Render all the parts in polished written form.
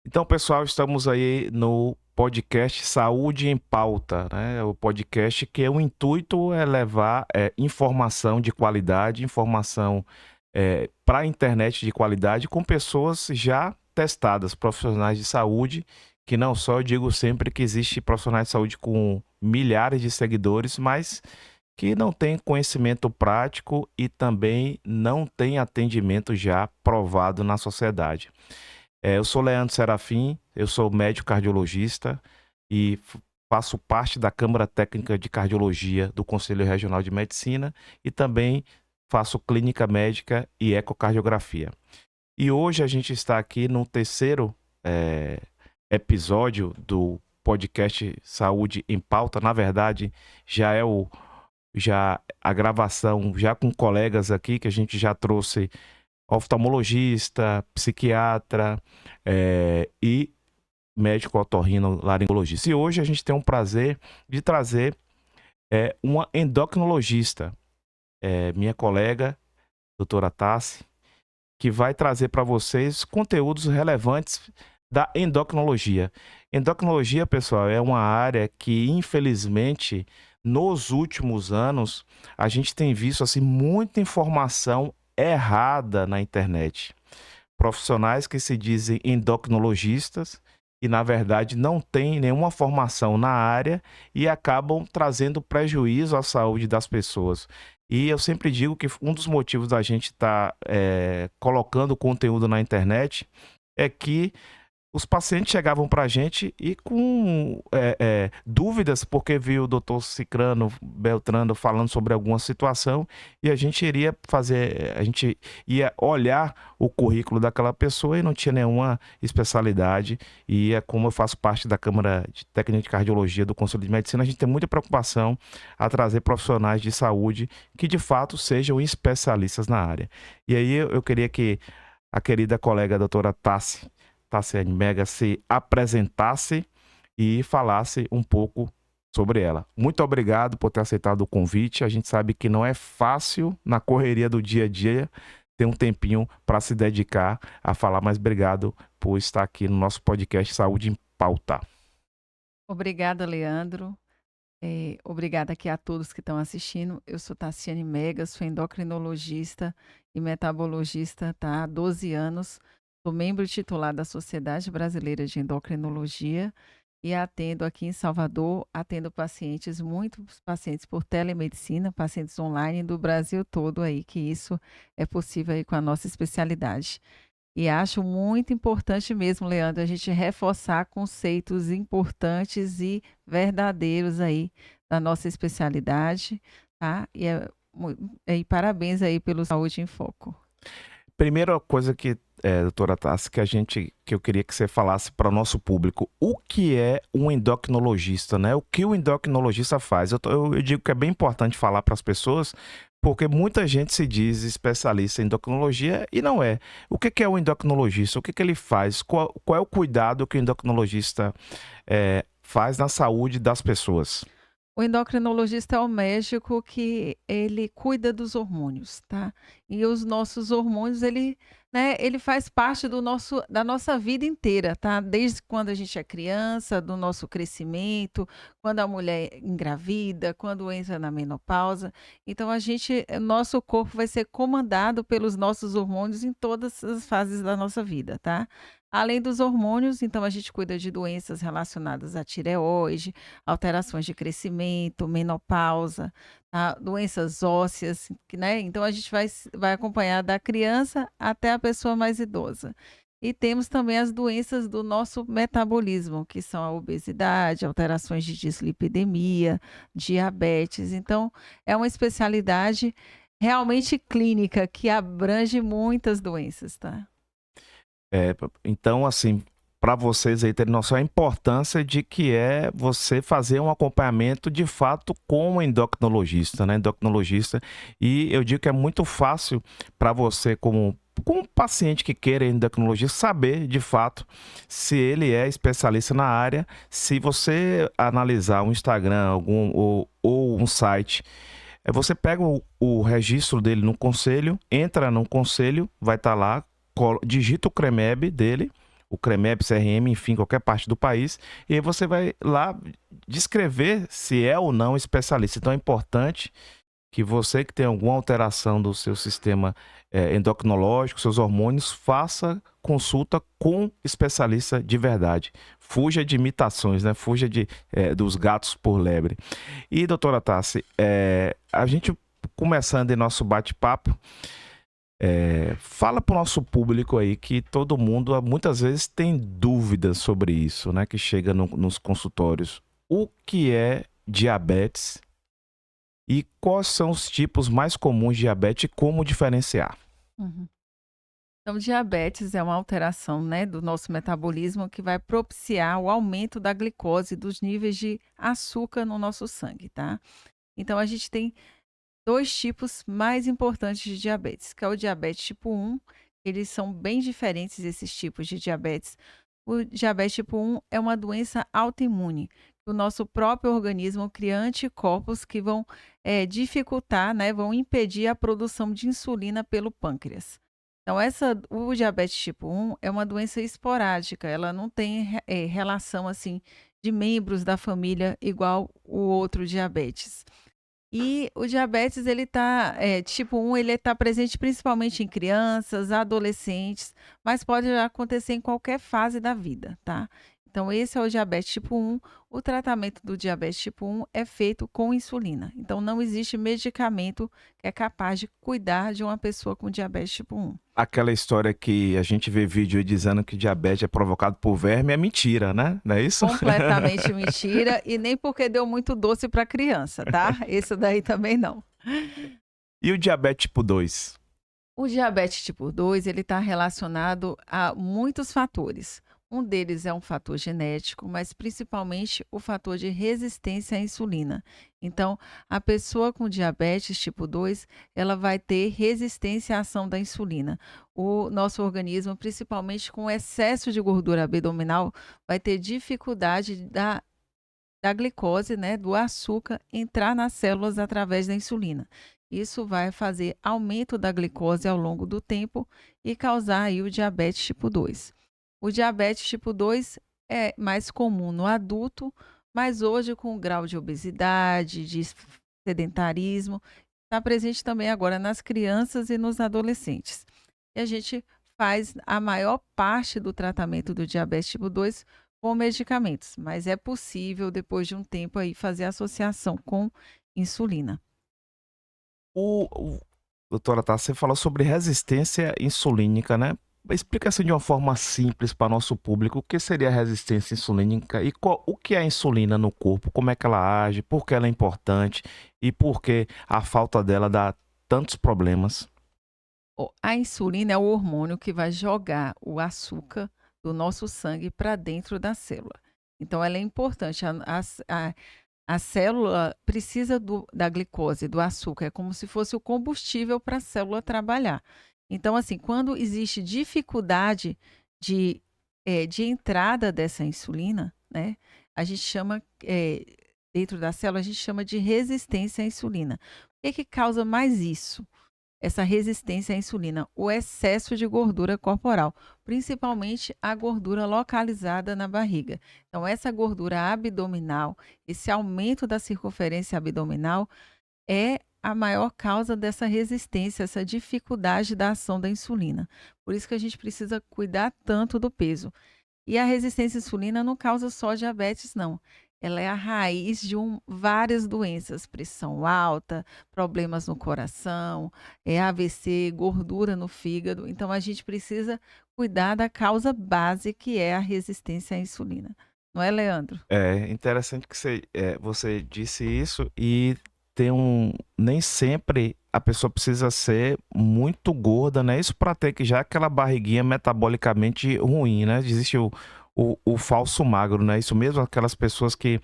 Então, pessoal, estamos aí no podcast Saúde em Pauta, né? O podcast que o intuito é levar informação de qualidade, informação para a internet de qualidade com pessoas já testadas, profissionais de saúde, que não só eu digo sempre que existe profissionais de saúde com milhares de seguidores, mas que não tem conhecimento prático e também não tem atendimento já provado na sociedade. Eu sou Leandro Serafim, eu sou médico cardiologista e faço parte da Câmara Técnica de Cardiologia do Conselho Regional de Medicina e também faço clínica médica e ecocardiografia. E hoje a gente está aqui no terceiro eh, episódio do podcast Saúde em Pauta. Na verdade, já é o já a gravação já com colegas aqui que a gente já trouxe oftalmologista, psiquiatra e médico otorrinolaringologista. E hoje a gente tem um prazer de trazer uma endocrinologista, minha colega, doutora Tassi, que vai trazer para vocês conteúdos relevantes da endocrinologia. Endocrinologia, pessoal, é uma área que, infelizmente, nos últimos anos, a gente tem visto assim muita informação errada na internet. Profissionais que se dizem endocrinologistas e, na verdade, não têm nenhuma formação na área e acabam trazendo prejuízo à saúde das pessoas. E eu sempre digo que um dos motivos da gente estar colocando conteúdo na internet é que os pacientes chegavam para a gente e com dúvidas, porque viu o doutor Cicrano, Beltrano falando sobre alguma situação, e a gente ia olhar o currículo daquela pessoa e não tinha nenhuma especialidade. Como eu faço parte da Câmara de Técnica de Cardiologia do Conselho de Medicina, a gente tem muita preocupação a trazer profissionais de saúde que de fato sejam especialistas na área. E aí eu queria que a querida colega a doutora Tassiane Mega se apresentasse e falasse um pouco sobre ela. Muito obrigado por ter aceitado o convite. A gente sabe que não é fácil na correria do dia a dia ter um tempinho para se dedicar a falar, mas obrigado por estar aqui no nosso podcast Saúde em Pauta. Obrigada, Leandro. Obrigada aqui a todos que estão assistindo. Eu sou Tassiane Mega, sou endocrinologista e metabologista, tá? Há 12 anos. Sou membro titular da Sociedade Brasileira de Endocrinologia e atendo aqui em Salvador, atendo pacientes, muitos pacientes por telemedicina, pacientes online do Brasil todo aí, que isso é possível aí com a nossa especialidade. E acho muito importante mesmo, Leandro, a gente reforçar conceitos importantes e verdadeiros aí da nossa especialidade, tá? E parabéns aí pelo Saúde em Foco. Primeira coisa que, doutora Tassi, que eu queria que você falasse para o nosso público, o que é um endocrinologista, né? O que o endocrinologista faz? Eu digo que é bem importante falar para as pessoas, porque muita gente se diz especialista em endocrinologia e não é. O que é o endocrinologista? O que ele faz? Qual é o cuidado que o endocrinologista faz na saúde das pessoas? O endocrinologista é o médico que ele cuida dos hormônios, tá? E os nossos hormônios, ele faz parte da nossa vida inteira, tá? Desde quando a gente é criança, do nosso crescimento, quando a mulher engravida, quando entra na menopausa. Então nosso corpo vai ser comandado pelos nossos hormônios em todas as fases da nossa vida, tá? Além dos hormônios, então a gente cuida de doenças relacionadas à tireoide, alterações de crescimento, menopausa, tá? Doenças ósseas, né? Então a gente vai acompanhar da criança até a pessoa mais idosa. E temos também as doenças do nosso metabolismo, que são a obesidade, alterações de dislipidemia, diabetes. Então, é uma especialidade realmente clínica que abrange muitas doenças, tá? Então, assim, para vocês aí terem noção, a importância de que é você fazer um acompanhamento de fato com o endocrinologista, né? Endocrinologista. E eu digo que é muito fácil para você, como um paciente que queira endocrinologia, saber de fato se ele é especialista na área. Se você analisar um Instagram ou um site, você pega o registro dele no conselho, entra no conselho, vai estar lá, digita o CREMEB dele, o CREMEP, CRM, enfim, qualquer parte do país, e aí você vai lá descrever se é ou não especialista. Então é importante que você que tem alguma alteração do seu sistema endocrinológico, seus hormônios, faça consulta com especialista de verdade. Fuja de imitações, né? Fuja dos gatos por lebre. E, doutora Tassi, a gente começando em nosso bate-papo, fala para o nosso público aí que todo mundo muitas vezes tem dúvidas sobre isso, né? Que chega nos consultórios. O que é diabetes e quais são os tipos mais comuns de diabetes e como diferenciar? Uhum. Então, diabetes é uma alteração, né, do nosso metabolismo que vai propiciar o aumento da glicose, dos níveis de açúcar no nosso sangue, tá? Então, a gente tem dois tipos mais importantes de diabetes, que é o diabetes tipo 1, eles são bem diferentes esses tipos de diabetes. O diabetes tipo 1 é uma doença autoimune, que o nosso próprio organismo cria anticorpos que vão dificultar, né, vão impedir a produção de insulina pelo pâncreas. Então, o diabetes tipo 1 é uma doença esporádica, ela não tem relação assim de membros da família igual o outro diabetes. E o diabetes, ele tá, tipo 1, ele está presente principalmente em crianças, adolescentes, mas pode acontecer em qualquer fase da vida, tá? Então, esse é o diabetes tipo 1. O tratamento do diabetes tipo 1 é feito com insulina. Então, não existe medicamento que é capaz de cuidar de uma pessoa com diabetes tipo 1. Aquela história que a gente vê vídeo aí dizendo que diabetes é provocado por verme é mentira, né? Não é isso? Completamente mentira, e nem porque deu muito doce para criança, tá? Esse daí também não. E o diabetes tipo 2? O diabetes tipo 2, ele está relacionado a muitos fatores. Um deles é um fator genético, mas principalmente o fator de resistência à insulina. Então, a pessoa com diabetes tipo 2, ela vai ter resistência à ação da insulina. O nosso organismo, principalmente com excesso de gordura abdominal, vai ter dificuldade da glicose, né, do açúcar, entrar nas células através da insulina. Isso vai fazer aumento da glicose ao longo do tempo e causar aí o diabetes tipo 2. O diabetes tipo 2 é mais comum no adulto, mas hoje com o grau de obesidade, de sedentarismo, está presente também agora nas crianças e nos adolescentes. E a gente faz a maior parte do tratamento do diabetes tipo 2 com medicamentos, mas é possível, depois de um tempo aí, fazer associação com insulina. Doutora Tassi, você falou sobre resistência insulínica, né? Explica assim de uma forma simples para nosso público o que seria a resistência insulínica e o que é a insulina no corpo, como é que ela age, por que ela é importante e por que a falta dela dá tantos problemas. A insulina é o hormônio que vai jogar o açúcar do nosso sangue para dentro da célula. Então, ela é importante. A célula precisa da glicose, do açúcar, é como se fosse o combustível para a célula trabalhar. Então, assim, quando existe dificuldade de entrada dessa insulina, né, a gente chama, dentro da célula, a gente chama de resistência à insulina. O que causa mais isso? Essa resistência à insulina, o excesso de gordura corporal, principalmente a gordura localizada na barriga. Então, essa gordura abdominal, esse aumento da circunferência abdominal é a maior causa dessa resistência, essa dificuldade da ação da insulina. Por isso que a gente precisa cuidar tanto do peso. E a resistência à insulina não causa só diabetes, não. Ela é a raiz de várias doenças, pressão alta, problemas no coração, AVC, gordura no fígado. Então, a gente precisa cuidar da causa base, que é a resistência à insulina. Não é, Leandro? É interessante que você disse isso e nem sempre a pessoa precisa ser muito gorda, né? Isso para ter que já aquela barriguinha metabolicamente ruim, né? Existe o falso magro, né? Isso mesmo, aquelas pessoas que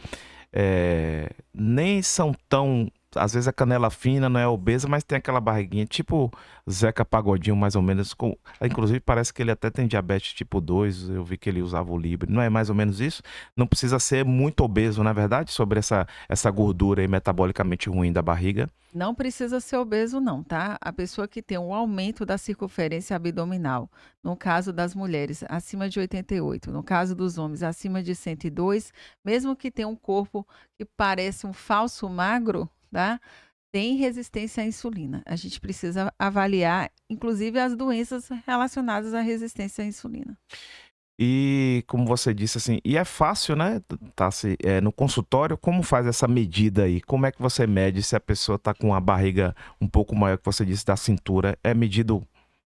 nem são tão às vezes a canela fina, não é obesa, mas tem aquela barriguinha, tipo Zeca Pagodinho, mais ou menos. Inclusive, parece que ele até tem diabetes tipo 2. Eu vi que ele usava o Libre. Não é mais ou menos isso? Não precisa ser muito obeso, na verdade, sobre essa gordura aí metabolicamente ruim da barriga. Não precisa ser obeso não, tá? A pessoa que tem um aumento da circunferência abdominal, no caso das mulheres, acima de 88, no caso dos homens, acima de 102, mesmo que tenha um corpo que parece um falso magro, tá? Tem resistência à insulina. A gente precisa avaliar, inclusive, as doenças relacionadas à resistência à insulina. E como você disse, assim, e é fácil, né? Tá no consultório, como faz essa medida aí? Como é que você mede se a pessoa tá com a barriga um pouco maior que você disse da cintura? É medido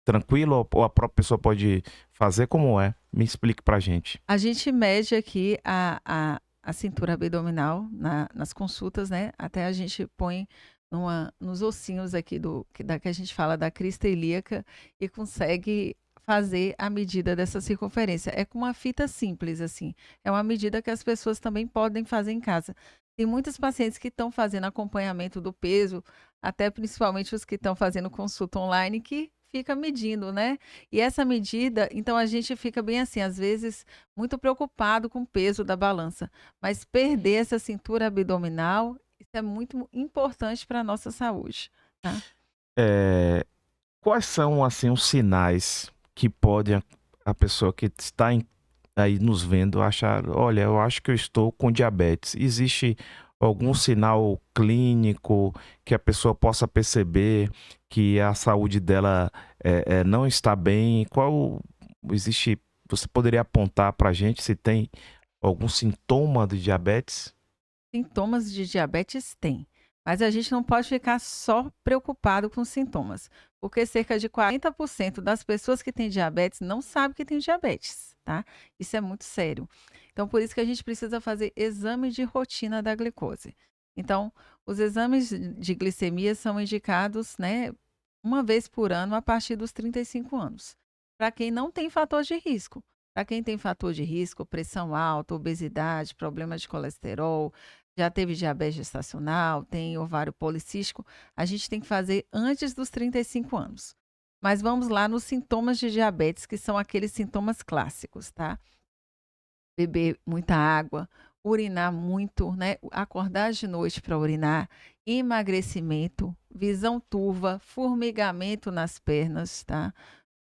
tranquilo ou a própria pessoa pode fazer? Como é? Me explique pra gente. A gente mede aqui a cintura abdominal nas consultas, né? Até a gente põe nos ossinhos aqui que a gente fala da crista ilíaca e consegue fazer a medida dessa circunferência. É com uma fita simples, assim. É uma medida que as pessoas também podem fazer em casa. Tem muitos pacientes que estão fazendo acompanhamento do peso, até principalmente os que estão fazendo consulta online, que fica medindo, né? E essa medida, então a gente fica bem assim, às vezes muito preocupado com o peso da balança, mas perder essa cintura abdominal, isso é muito importante para a nossa saúde, tá? É, quais são, assim, os sinais que podem a pessoa que está aí nos vendo achar, olha, eu acho que eu estou com diabetes. Existe algum sinal clínico que a pessoa possa perceber que a saúde dela não está bem? Você poderia apontar para a gente se tem algum sintoma de diabetes? Sintomas de diabetes tem, mas a gente não pode ficar só preocupado com os sintomas, porque cerca de 40% das pessoas que têm diabetes não sabem que têm diabetes, tá? Isso é muito sério. Então, por isso que a gente precisa fazer exame de rotina da glicose. Então, os exames de glicemia são indicados, né, uma vez por ano a partir dos 35 anos, para quem não tem fator de risco. Para quem tem fator de risco, pressão alta, obesidade, problemas de colesterol, já teve diabetes gestacional, tem ovário policístico, a gente tem que fazer antes dos 35 anos. Mas vamos lá nos sintomas de diabetes, que são aqueles sintomas clássicos, tá? Beber muita água, urinar muito, né? Acordar de noite para urinar, emagrecimento, visão turva, formigamento nas pernas, tá?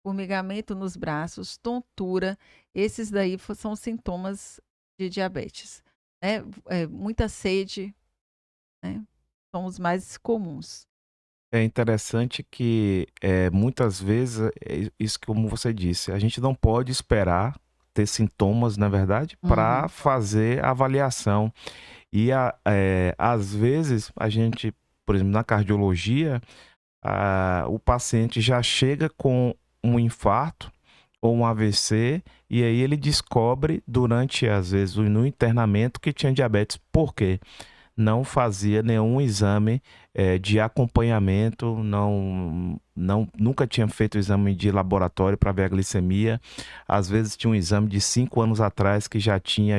Formigamento nos braços, tontura, esses daí são sintomas de diabetes, né? Muita sede, né? São os mais comuns. É interessante que, muitas vezes, isso como você disse, a gente não pode esperar ter sintomas, na verdade, para Uhum. fazer a avaliação. E às vezes a gente, por exemplo, na cardiologia, o paciente já chega com um infarto ou um AVC, e aí ele descobre durante, às vezes, no internamento que tinha diabetes. Por quê? Não fazia nenhum exame de acompanhamento, nunca tinha feito exame de laboratório para ver a glicemia. Às vezes tinha um exame de 5 anos atrás que já tinha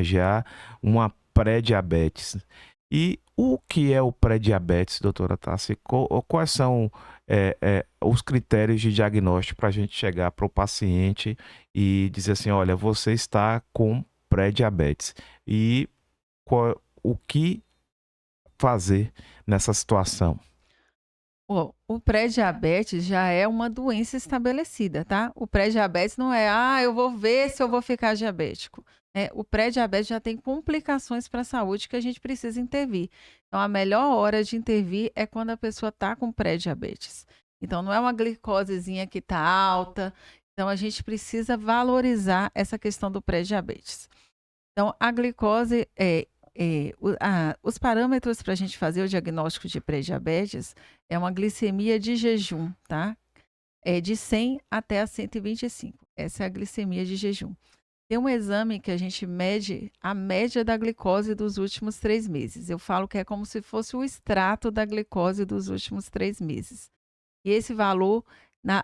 uma pré-diabetes. E o que é o pré-diabetes, doutora Tassi? Quais são os critérios de diagnóstico para a gente chegar para o paciente e dizer assim, olha, você está com pré-diabetes. E o que fazer nessa situação? O pré-diabetes já é uma doença estabelecida, tá? O pré-diabetes não é, eu vou ver se eu vou ficar diabético. O pré-diabetes já tem complicações para a saúde que a gente precisa intervir. Então, a melhor hora de intervir é quando a pessoa está com pré-diabetes. Então, não é uma glicosezinha que está alta. Então, a gente precisa valorizar essa questão do pré-diabetes. Então, a glicose os parâmetros para a gente fazer o diagnóstico de pré-diabetes é uma glicemia de jejum, tá? É de 100 até a 125. Essa é a glicemia de jejum. Tem um exame que a gente mede a média da glicose dos últimos 3 meses. Eu falo que é como se fosse o extrato da glicose dos últimos 3 meses. E esse valor,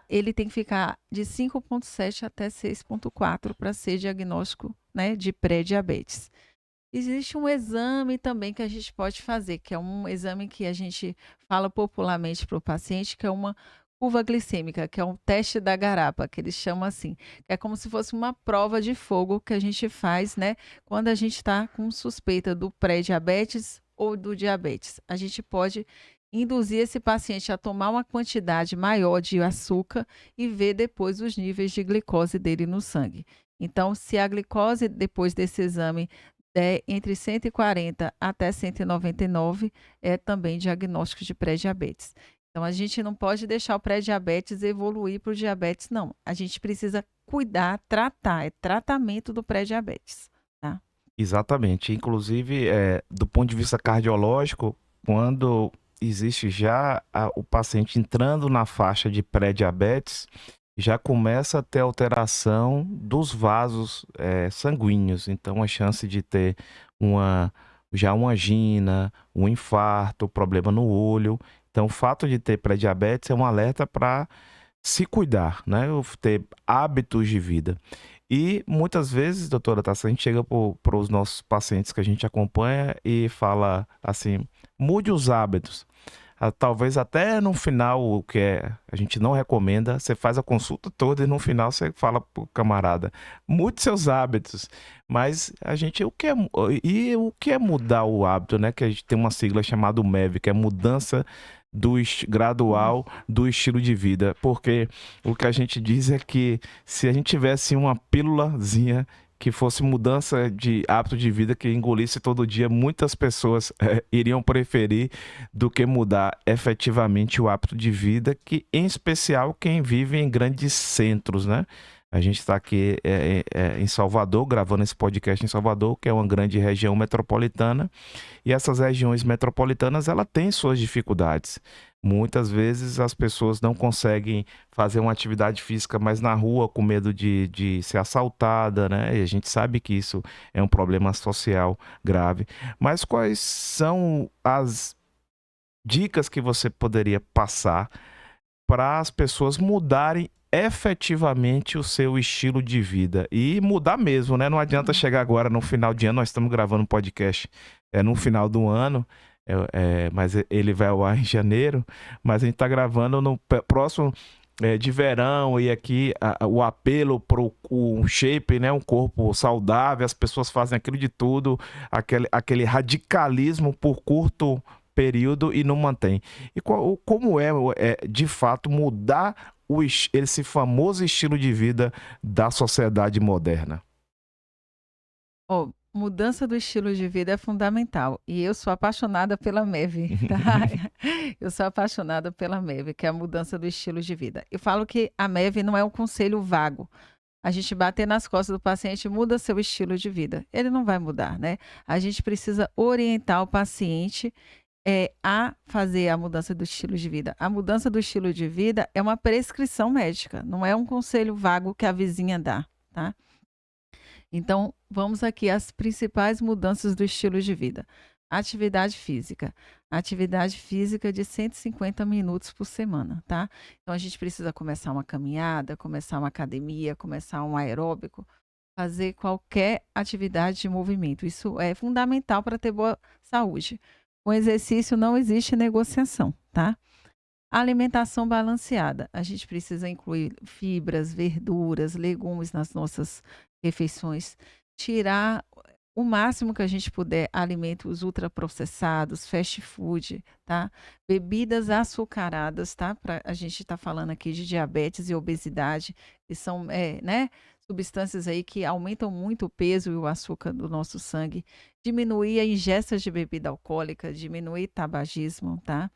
ele tem que ficar de 5,7 até 6,4 para ser diagnóstico, né, de pré-diabetes. Existe um exame também que a gente pode fazer, que é um exame que a gente fala popularmente para o paciente, que é uma curva glicêmica, que é um teste da garapa, que eles chamam assim, que é como se fosse uma prova de fogo que a gente faz, né, quando a gente está com suspeita do pré-diabetes ou do diabetes. A gente pode induzir esse paciente a tomar uma quantidade maior de açúcar e ver depois os níveis de glicose dele no sangue. Então, se a glicose depois desse exame entre 140 até 199 é também diagnóstico de pré-diabetes. Então, a gente não pode deixar o pré-diabetes evoluir para o diabetes, não. A gente precisa cuidar, tratar, é tratamento do pré-diabetes, tá? Exatamente. Inclusive, do ponto de vista cardiológico, quando existe já o paciente entrando na faixa de pré-diabetes, já começa a ter alteração dos vasos sanguíneos. Então, a chance de ter uma, já uma angina, um infarto, problema no olho. Então, o fato de ter pré-diabetes é um alerta para se cuidar, né? Ter hábitos de vida. E muitas vezes, doutora Tassa, a gente chega para os nossos pacientes que a gente acompanha e fala assim: mude os hábitos. Talvez até no final, o que a gente não recomenda, você faz a consulta toda e no final você fala pro camarada, mude seus hábitos. Mas a gente, o que é mudar o hábito, né? Que a gente tem uma sigla chamada MEV, que é mudança Uhum. gradual do estilo de vida. Porque o que a gente diz é que se a gente tivesse uma pílulazinha que fosse mudança de hábito de vida que engolisse todo dia, muitas pessoas iriam preferir do que mudar efetivamente o hábito de vida, que em especial quem vive em grandes centros, né? A gente está aqui em Salvador, gravando esse podcast em Salvador, que é uma grande região metropolitana, e essas regiões metropolitanas, ela tem suas dificuldades. Muitas vezes as pessoas não conseguem fazer uma atividade física mais na rua com medo de ser assaltada, né? E a gente sabe que isso é um problema social grave. Mas quais são as dicas que você poderia passar para as pessoas mudarem efetivamente o seu estilo de vida e mudar mesmo, né? Não adianta Uhum. chegar agora no final de ano, nós estamos gravando um podcast no final do ano, mas ele vai ao ar em janeiro, mas a gente está gravando no próximo de verão e aqui o apelo para o shape, né? Um corpo saudável, as pessoas fazem aquilo de tudo, aquele radicalismo por curto período e não mantém. E como de fato mudar esse famoso estilo de vida da sociedade moderna? Ó, mudança do estilo de vida é fundamental. E eu sou apaixonada pela MEV, tá? Eu sou apaixonada pela MEV, que é a mudança do estilo de vida. Eu falo que a MEV não é um conselho vago. A gente bater nas costas do paciente, muda seu estilo de vida. Ele não vai mudar, né? A gente precisa orientar o paciente a fazer a mudança do estilo de vida. A mudança do estilo de vida é uma prescrição médica, não é um conselho vago que a vizinha dá, tá? Então, vamos aqui às principais mudanças do estilo de vida. Atividade física. Atividade física de 150 minutos por semana, tá? Então, a gente precisa começar uma caminhada, começar uma academia, começar um aeróbico, fazer qualquer atividade de movimento. Isso é fundamental para ter boa saúde. Com exercício não existe negociação, tá? Alimentação balanceada. A gente precisa incluir fibras, verduras, legumes nas nossas refeições. Tirar o máximo que a gente puder alimentos ultraprocessados, fast food, tá? Bebidas açucaradas, tá? A gente está falando aqui de diabetes e obesidade, que são, né? Substâncias aí que aumentam muito o peso e o açúcar do nosso sangue. Diminuir a ingesta de bebida alcoólica, diminuir tabagismo, tá?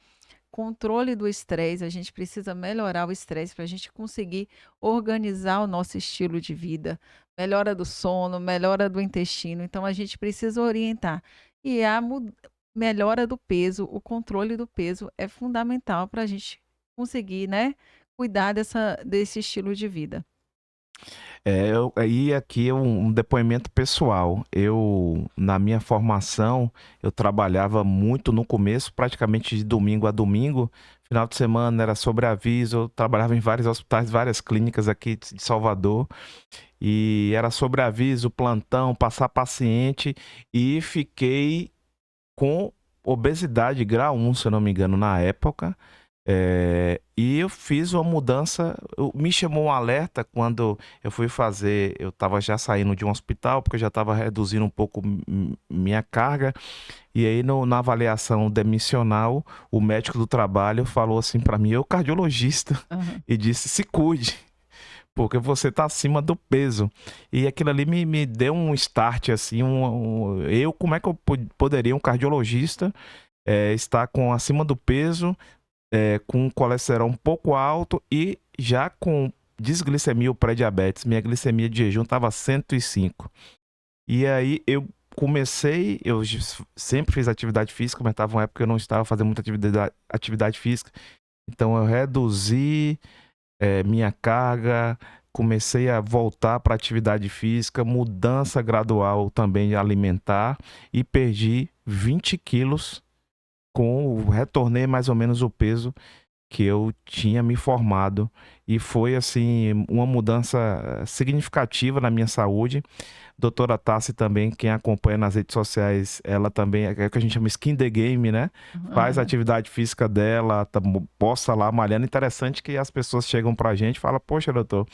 Controle do estresse, a gente precisa melhorar o estresse para a gente conseguir organizar o nosso estilo de vida, melhora do sono, melhora do intestino, então a gente precisa orientar. E a melhora do peso, o controle do peso é fundamental para a gente conseguir, né, cuidar desse estilo de vida. Aí aqui é um depoimento pessoal. Na minha formação, eu trabalhava muito no começo, praticamente de domingo a domingo, Final de semana era sobreaviso, eu trabalhava em vários hospitais, várias clínicas aqui de Salvador, e era sobreaviso, plantão, passar paciente, e fiquei com obesidade grau 1, se eu não me engano, na época. E eu fiz uma mudança, me chamou um alerta quando eu fui fazer, eu estava já saindo de um hospital, porque eu já estava reduzindo um pouco minha carga, e aí na avaliação demissional, o médico do trabalho falou assim para mim, eu cardiologista, Aham. e disse, se cuide, porque você está acima do peso. E aquilo ali me deu um start, assim, como é que eu poderia, um cardiologista, estar acima do peso, com colesterol um pouco alto e já com desglicemia ou pré-diabetes. Minha glicemia de jejum estava 105. E aí eu comecei, sempre fiz atividade física, mas estava uma época que eu não estava fazendo muita atividade física. Então eu reduzi minha carga, comecei a voltar para atividade física, mudança gradual também alimentar e perdi 20 quilos retornei mais ou menos o peso que eu tinha me formado e foi assim uma mudança significativa na minha saúde. Doutora Tassi também, quem acompanha nas redes sociais, ela também é o que a gente chama skin the game, né? Faz a Aham. atividade física dela, posta lá malhando. Interessante que as pessoas chegam pra gente e falam, poxa, doutor,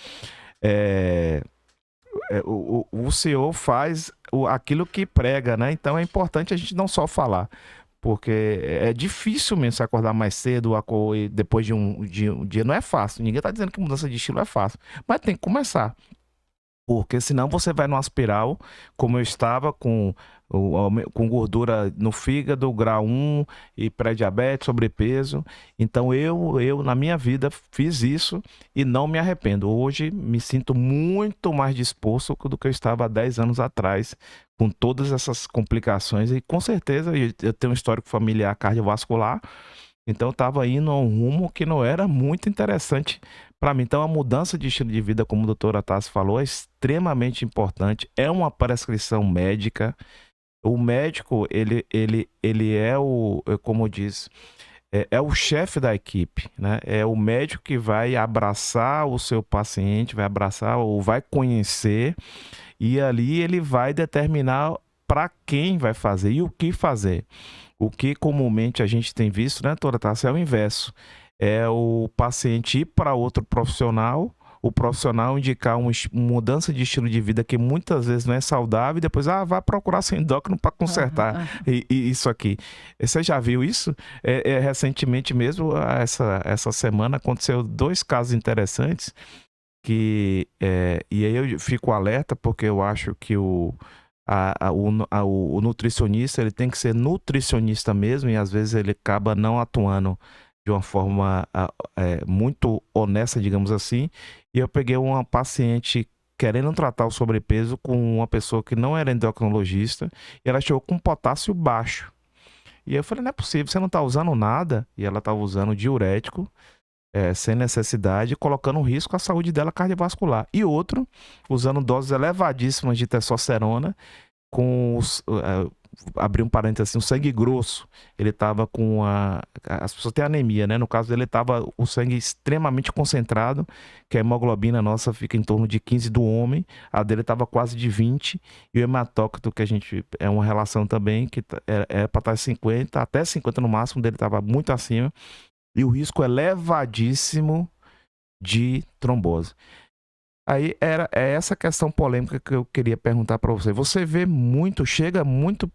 é, o senhor faz aquilo que prega, né? Então é importante a gente não só falar, porque é difícil mesmo se acordar mais cedo e depois de um dia. Não é fácil. Ninguém está dizendo que mudança de estilo é fácil. Mas tem que começar. Porque senão você vai numa espiral, como eu estava, com gordura no fígado, grau 1 e pré-diabetes, sobrepeso. Então na minha vida, fiz isso e não me arrependo. Hoje me sinto muito mais disposto do que eu estava há 10 anos atrás, com todas essas complicações. E com certeza eu tenho um histórico familiar cardiovascular. Então eu estava indo a um rumo que não era muito interessante para mim. Então a mudança de estilo de vida, como a doutora Tassi falou, é extremamente importante. É uma prescrição médica. O médico, ele é como diz, é o chefe da equipe, né? É o médico que vai abraçar o seu paciente, vai abraçar ou vai conhecer, e ali ele vai determinar para quem vai fazer e o que fazer. O que comumente a gente tem visto, né, doutora Tassi, é o inverso. É o paciente ir para outro profissional, o profissional indicar uma mudança de estilo de vida que muitas vezes não é saudável e depois, vai procurar seu endócrino para Aham. consertar Aham. isso aqui. Você já viu isso? Recentemente mesmo, essa semana, aconteceu 2 casos interessantes e aí eu fico alerta porque eu acho que o nutricionista ele tem que ser nutricionista mesmo e às vezes ele acaba não atuando de uma forma muito honesta, digamos assim. E eu peguei uma paciente querendo tratar o sobrepeso com uma pessoa que não era endocrinologista e ela chegou com potássio baixo. E eu falei, não é possível, você não está usando nada? E ela estava usando diurético, sem necessidade, colocando em risco a saúde dela cardiovascular. E outro, usando doses elevadíssimas de testosterona, com abrir um parênteses assim, o sangue grosso. Ele estava com as pessoas têm anemia, né? No caso dele, estava o sangue extremamente concentrado, que a hemoglobina nossa fica em torno de 15 do homem, a dele estava quase de 20, e o hematócrito, que a gente é uma relação também, que é para estar 50, até 50 no máximo, dele estava muito acima, e o risco elevadíssimo de trombose. Aí é essa questão polêmica que eu queria perguntar para você. Você vê muito, chega muito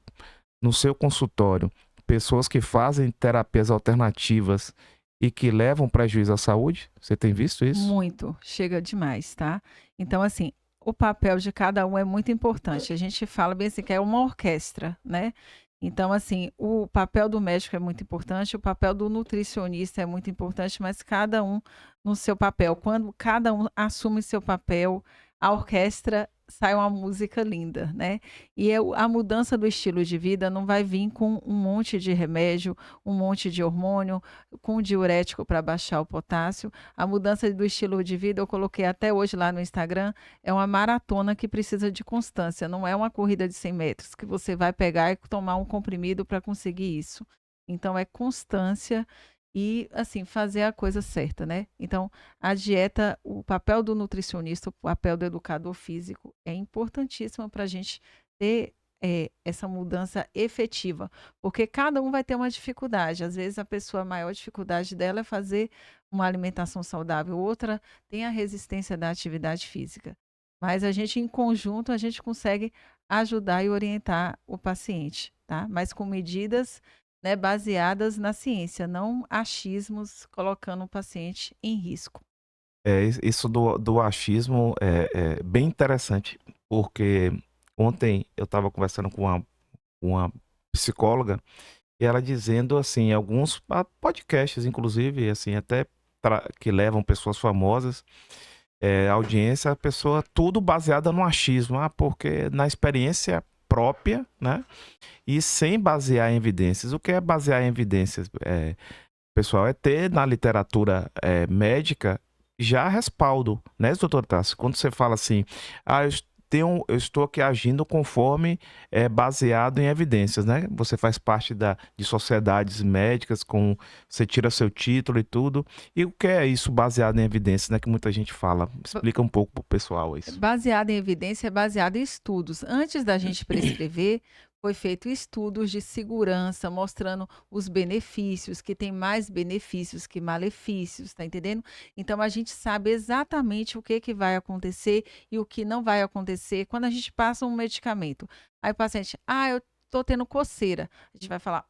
no seu consultório, pessoas que fazem terapias alternativas e que levam prejuízo à saúde? Você tem visto isso? Muito, chega demais, tá? Então, assim, o papel de cada um é muito importante. A gente fala bem assim que é uma orquestra, né? Então, assim, o papel do médico é muito importante, o papel do nutricionista é muito importante, mas cada um no seu papel. Quando cada um assume seu papel, a orquestra sai uma música linda, né? E a mudança do estilo de vida não vai vir com um monte de remédio, um monte de hormônio, com diurético para baixar o potássio. A mudança do estilo de vida, eu coloquei até hoje lá no Instagram, é uma maratona que precisa de constância, não é uma corrida de 100 metros que você vai pegar e tomar um comprimido para conseguir isso. Então, é constância e, assim, fazer a coisa certa, né? Então, a dieta, o papel do nutricionista, o papel do educador físico é importantíssimo para a gente ter essa mudança efetiva, porque cada um vai ter uma dificuldade. Às vezes, a maior dificuldade dela é fazer uma alimentação saudável, outra tem a resistência da atividade física. Mas a gente, em conjunto, a gente consegue ajudar e orientar o paciente, tá? Mas com medidas, né, baseadas na ciência, não achismos colocando o paciente em risco. Isso do achismo é bem interessante, porque ontem eu estava conversando com uma psicóloga e ela dizendo assim, alguns podcasts, inclusive, assim, até que levam pessoas famosas, audiência, a pessoa tudo baseada no achismo, porque na experiência própria, né? E sem basear em evidências. O que é basear em evidências, pessoal? É ter na literatura médica já respaldo, né, doutor Tassi? Quando você fala assim, eu estou aqui agindo conforme baseado em evidências, né? Você faz parte de sociedades médicas, você tira seu título e tudo. E o que é isso baseado em evidências, né? Que muita gente fala. Explica um pouco pro pessoal isso. Baseado em evidência, é baseado em estudos. Antes da gente prescrever, foi feito estudos de segurança, mostrando os benefícios, que tem mais benefícios que malefícios, tá entendendo? Então a gente sabe exatamente o que que vai acontecer e o que não vai acontecer quando a gente passa um medicamento. Aí o paciente, eu tô tendo coceira. A gente vai falar,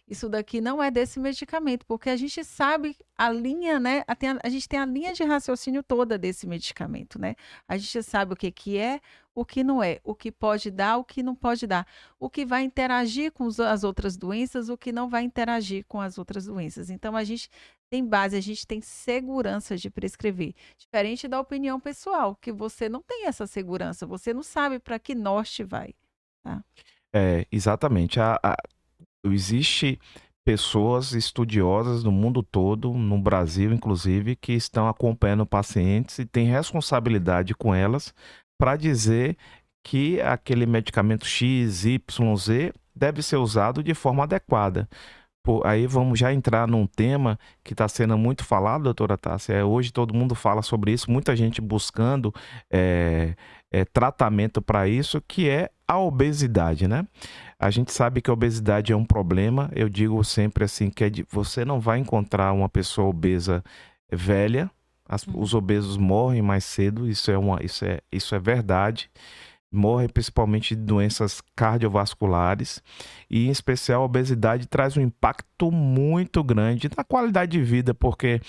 isso daqui não é desse medicamento, porque a gente sabe a linha, né? A gente tem a linha de raciocínio toda desse medicamento, né? A gente sabe o que que é, o que não é, o que pode dar, o que não pode dar, o que vai interagir com as outras doenças, o que não vai interagir com as outras doenças. Então, a gente tem base, a gente tem segurança de prescrever. Diferente da opinião pessoal, que você não tem essa segurança, você não sabe para que norte vai, tá? Exatamente. Existe pessoas estudiosas no mundo todo, no Brasil inclusive, que estão acompanhando pacientes e têm responsabilidade com elas para dizer que aquele medicamento X, Y, Z deve ser usado de forma adequada. Pô, aí vamos já entrar num tema que está sendo muito falado, doutora Tássia. Hoje todo mundo fala sobre isso, muita gente buscando tratamento para isso, que é a obesidade, né? A gente sabe que a obesidade é um problema. Eu digo sempre assim que você não vai encontrar uma pessoa obesa velha. Os obesos morrem mais cedo. Isso é verdade. Morrem principalmente de doenças cardiovasculares e, em especial, a obesidade traz um impacto muito grande na qualidade de vida, porque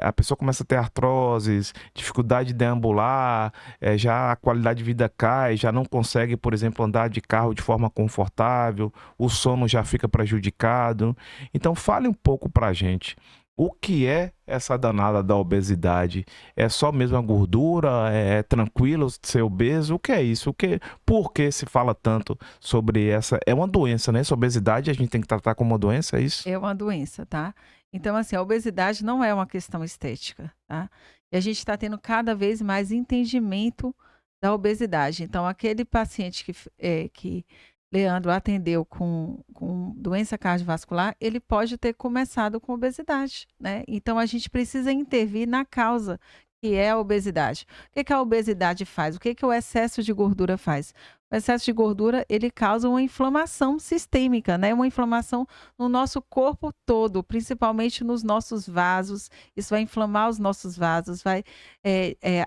a pessoa começa a ter artroses, dificuldade de deambular, já a qualidade de vida cai, já não consegue, por exemplo, andar de carro de forma confortável, o sono já fica prejudicado. Então, fale um pouco para a gente. O que é essa danada da obesidade? É só mesmo a gordura? É tranquilo ser obeso? O que é isso? Por que se fala tanto sobre essa? É uma doença, né? Essa obesidade a gente tem que tratar como uma doença, é isso? É uma doença, tá? Então, assim, a obesidade não é uma questão estética, tá? E a gente está tendo cada vez mais entendimento da obesidade. Então, aquele paciente que Leandro atendeu com doença cardiovascular, ele pode ter começado com obesidade, né? Então, a gente precisa intervir na causa, que é a obesidade. O que que a obesidade faz? O que que o excesso de gordura faz? O excesso de gordura, ele causa uma inflamação sistêmica, né? Uma inflamação no nosso corpo todo, principalmente nos nossos vasos. Isso vai inflamar os nossos vasos, vai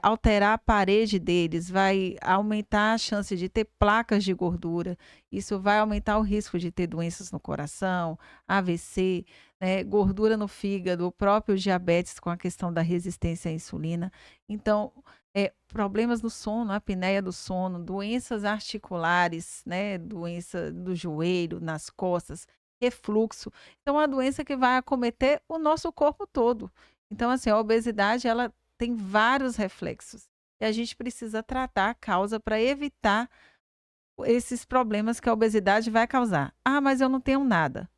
alterar a parede deles, vai aumentar a chance de ter placas de gordura. Isso vai aumentar o risco de ter doenças no coração, AVC, né? Gordura no fígado, o próprio diabetes com a questão da resistência à insulina. Então, problemas no sono, apneia do sono, doenças articulares, né? Doença do joelho, nas costas, refluxo. Então, é uma doença que vai acometer o nosso corpo todo. Então, assim, a obesidade, ela tem vários reflexos. E a gente precisa tratar a causa para evitar esses problemas que a obesidade vai causar. Ah, mas eu não tenho nada.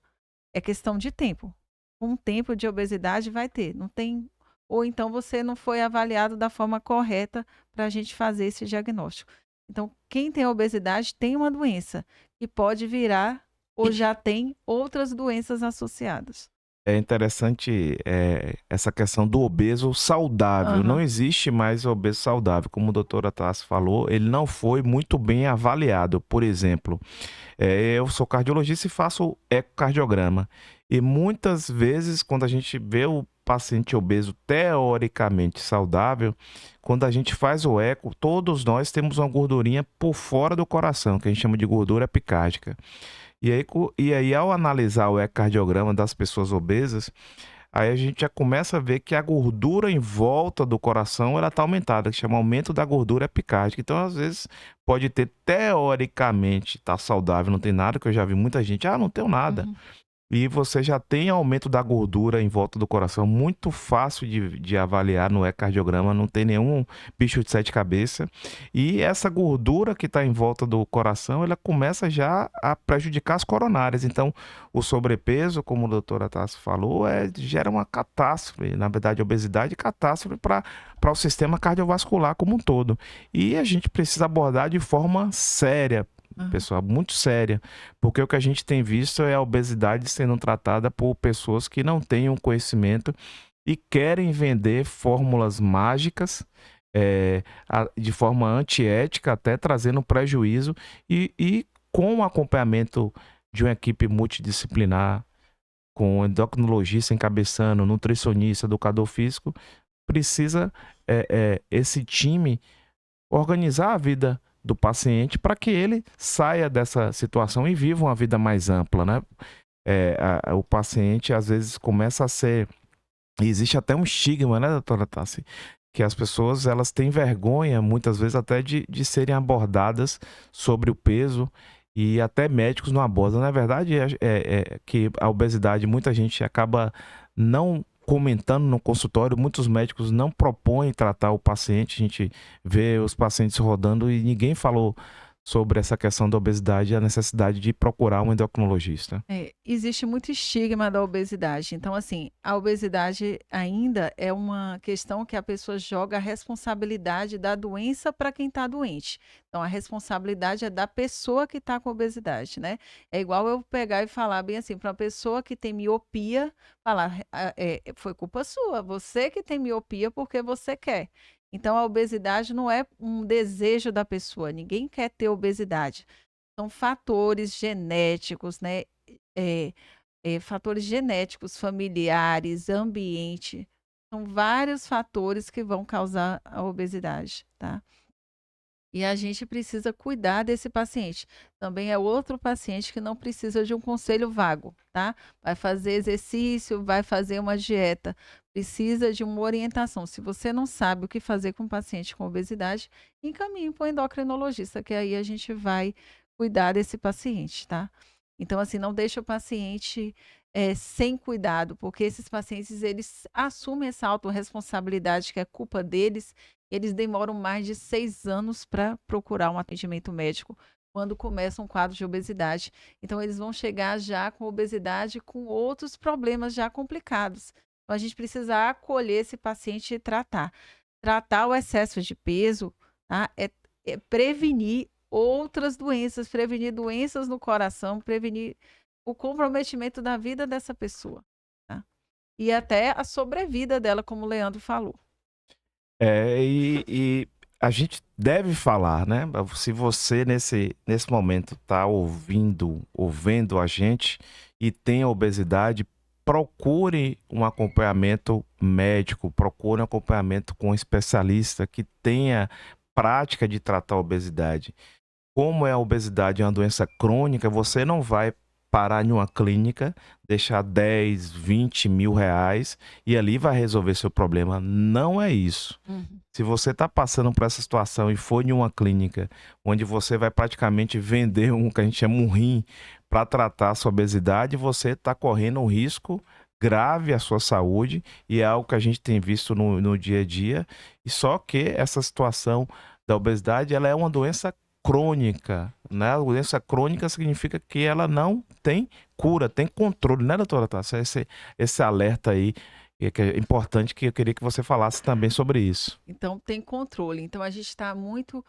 É questão de tempo. Um tempo de obesidade vai ter, não tem. Ou então você não foi avaliado da forma correta para a gente fazer esse diagnóstico. Então, quem tem obesidade tem uma doença que pode virar ou já tem outras doenças associadas. É interessante, essa questão do obeso saudável. Não Aham. existe mais obeso saudável, como o doutor Tassi falou, ele não foi muito bem avaliado. Por exemplo, eu sou cardiologista e faço ecocardiograma. E muitas vezes, quando a gente vê o paciente obeso teoricamente saudável, quando a gente faz o eco, todos nós temos uma gordurinha por fora do coração, que a gente chama de gordura epicárdica. E aí, ao analisar o ecocardiograma das pessoas obesas, aí a gente já começa a ver que a gordura em volta do coração ela está aumentada, que chama aumento da gordura epicárdica. Então, às vezes, pode ter, teoricamente, tá saudável, não tem nada, que eu já vi muita gente, não tenho nada. Uhum. E você já tem aumento da gordura em volta do coração, muito fácil de avaliar no ecocardiograma, não tem nenhum bicho de sete cabeças. E essa gordura que está em volta do coração, ela começa já a prejudicar as coronárias. Então, o sobrepeso, como a doutora Tassi falou, gera uma catástrofe. Na verdade, a obesidade é catástrofe para o sistema cardiovascular como um todo. E a gente precisa abordar de forma séria, Aham. pessoal, muito séria. Porque o que a gente tem visto é a obesidade sendo tratada por pessoas que não têm um conhecimento e querem vender fórmulas mágicas, de forma antiética, até trazendo prejuízo, e com o acompanhamento de uma equipe multidisciplinar, com endocrinologista encabeçando, nutricionista, educador físico, precisa esse time organizar a vida do paciente para que ele saia dessa situação e viva uma vida mais ampla, né? O paciente às vezes começa a ser, existe até um estigma, né, doutora Tassi? Que as pessoas elas têm vergonha, muitas vezes até de serem abordadas sobre o peso, e até médicos não abordam. Na verdade, que a obesidade, muita gente acaba não comentando no consultório, muitos médicos não propõem tratar o paciente, a gente vê os pacientes rodando e ninguém falou sobre essa questão da obesidade e a necessidade de procurar um endocrinologista. Existe muito estigma da obesidade. Então, assim, a obesidade ainda é uma questão que a pessoa joga a responsabilidade da doença para quem está doente. Então, a responsabilidade é da pessoa que está com obesidade, né? É igual eu pegar e falar bem assim, para uma pessoa que tem miopia, falar, foi culpa sua, você que tem miopia porque você quer. Então, a obesidade não é um desejo da pessoa, ninguém quer ter obesidade. São fatores genéticos, né? É, fatores genéticos, familiares, ambiente. São vários fatores que vão causar a obesidade, tá? E a gente precisa cuidar desse paciente. Também é outro paciente que não precisa de um conselho vago, tá? Vai fazer exercício, vai fazer uma dieta, precisa de uma orientação. Se você não sabe o que fazer com um paciente com obesidade, encaminhe para o endocrinologista, que aí a gente vai cuidar desse paciente, tá? Então, assim, não deixa o paciente sem cuidado, porque esses pacientes, eles assumem essa autorresponsabilidade que é culpa deles, eles demoram mais de 6 anos para procurar um atendimento médico quando começa um quadro de obesidade. Então, eles vão chegar já com obesidade com outros problemas já complicados. Então, a gente precisa acolher esse paciente e tratar. Tratar o excesso de peso, tá? É prevenir outras doenças, prevenir doenças no coração, prevenir o comprometimento da vida dessa pessoa, tá? E até a sobrevida dela, como o Leandro falou. E a gente deve falar, né? Se você nesse momento está ouvindo a gente e tem obesidade, procure um acompanhamento médico, procure um acompanhamento com um especialista que tenha prática de tratar a obesidade. Como a obesidade é uma doença crônica, você não vai parar em uma clínica, deixar 10, 20 mil reais e ali vai resolver seu problema. Não é isso. Uhum. Se você está passando por essa situação e for em uma clínica onde você vai praticamente vender um que a gente chama um rim para tratar a sua obesidade, você está correndo um risco grave à sua saúde, e é algo que a gente tem visto no dia a dia. E só que essa situação da obesidade, ela é uma doença crônica, né? A doença crônica significa que ela não tem cura, tem controle, né, doutora Tássia? Esse alerta aí, que é importante, que eu queria que você falasse também sobre isso. Então, tem controle. Então, a gente está muito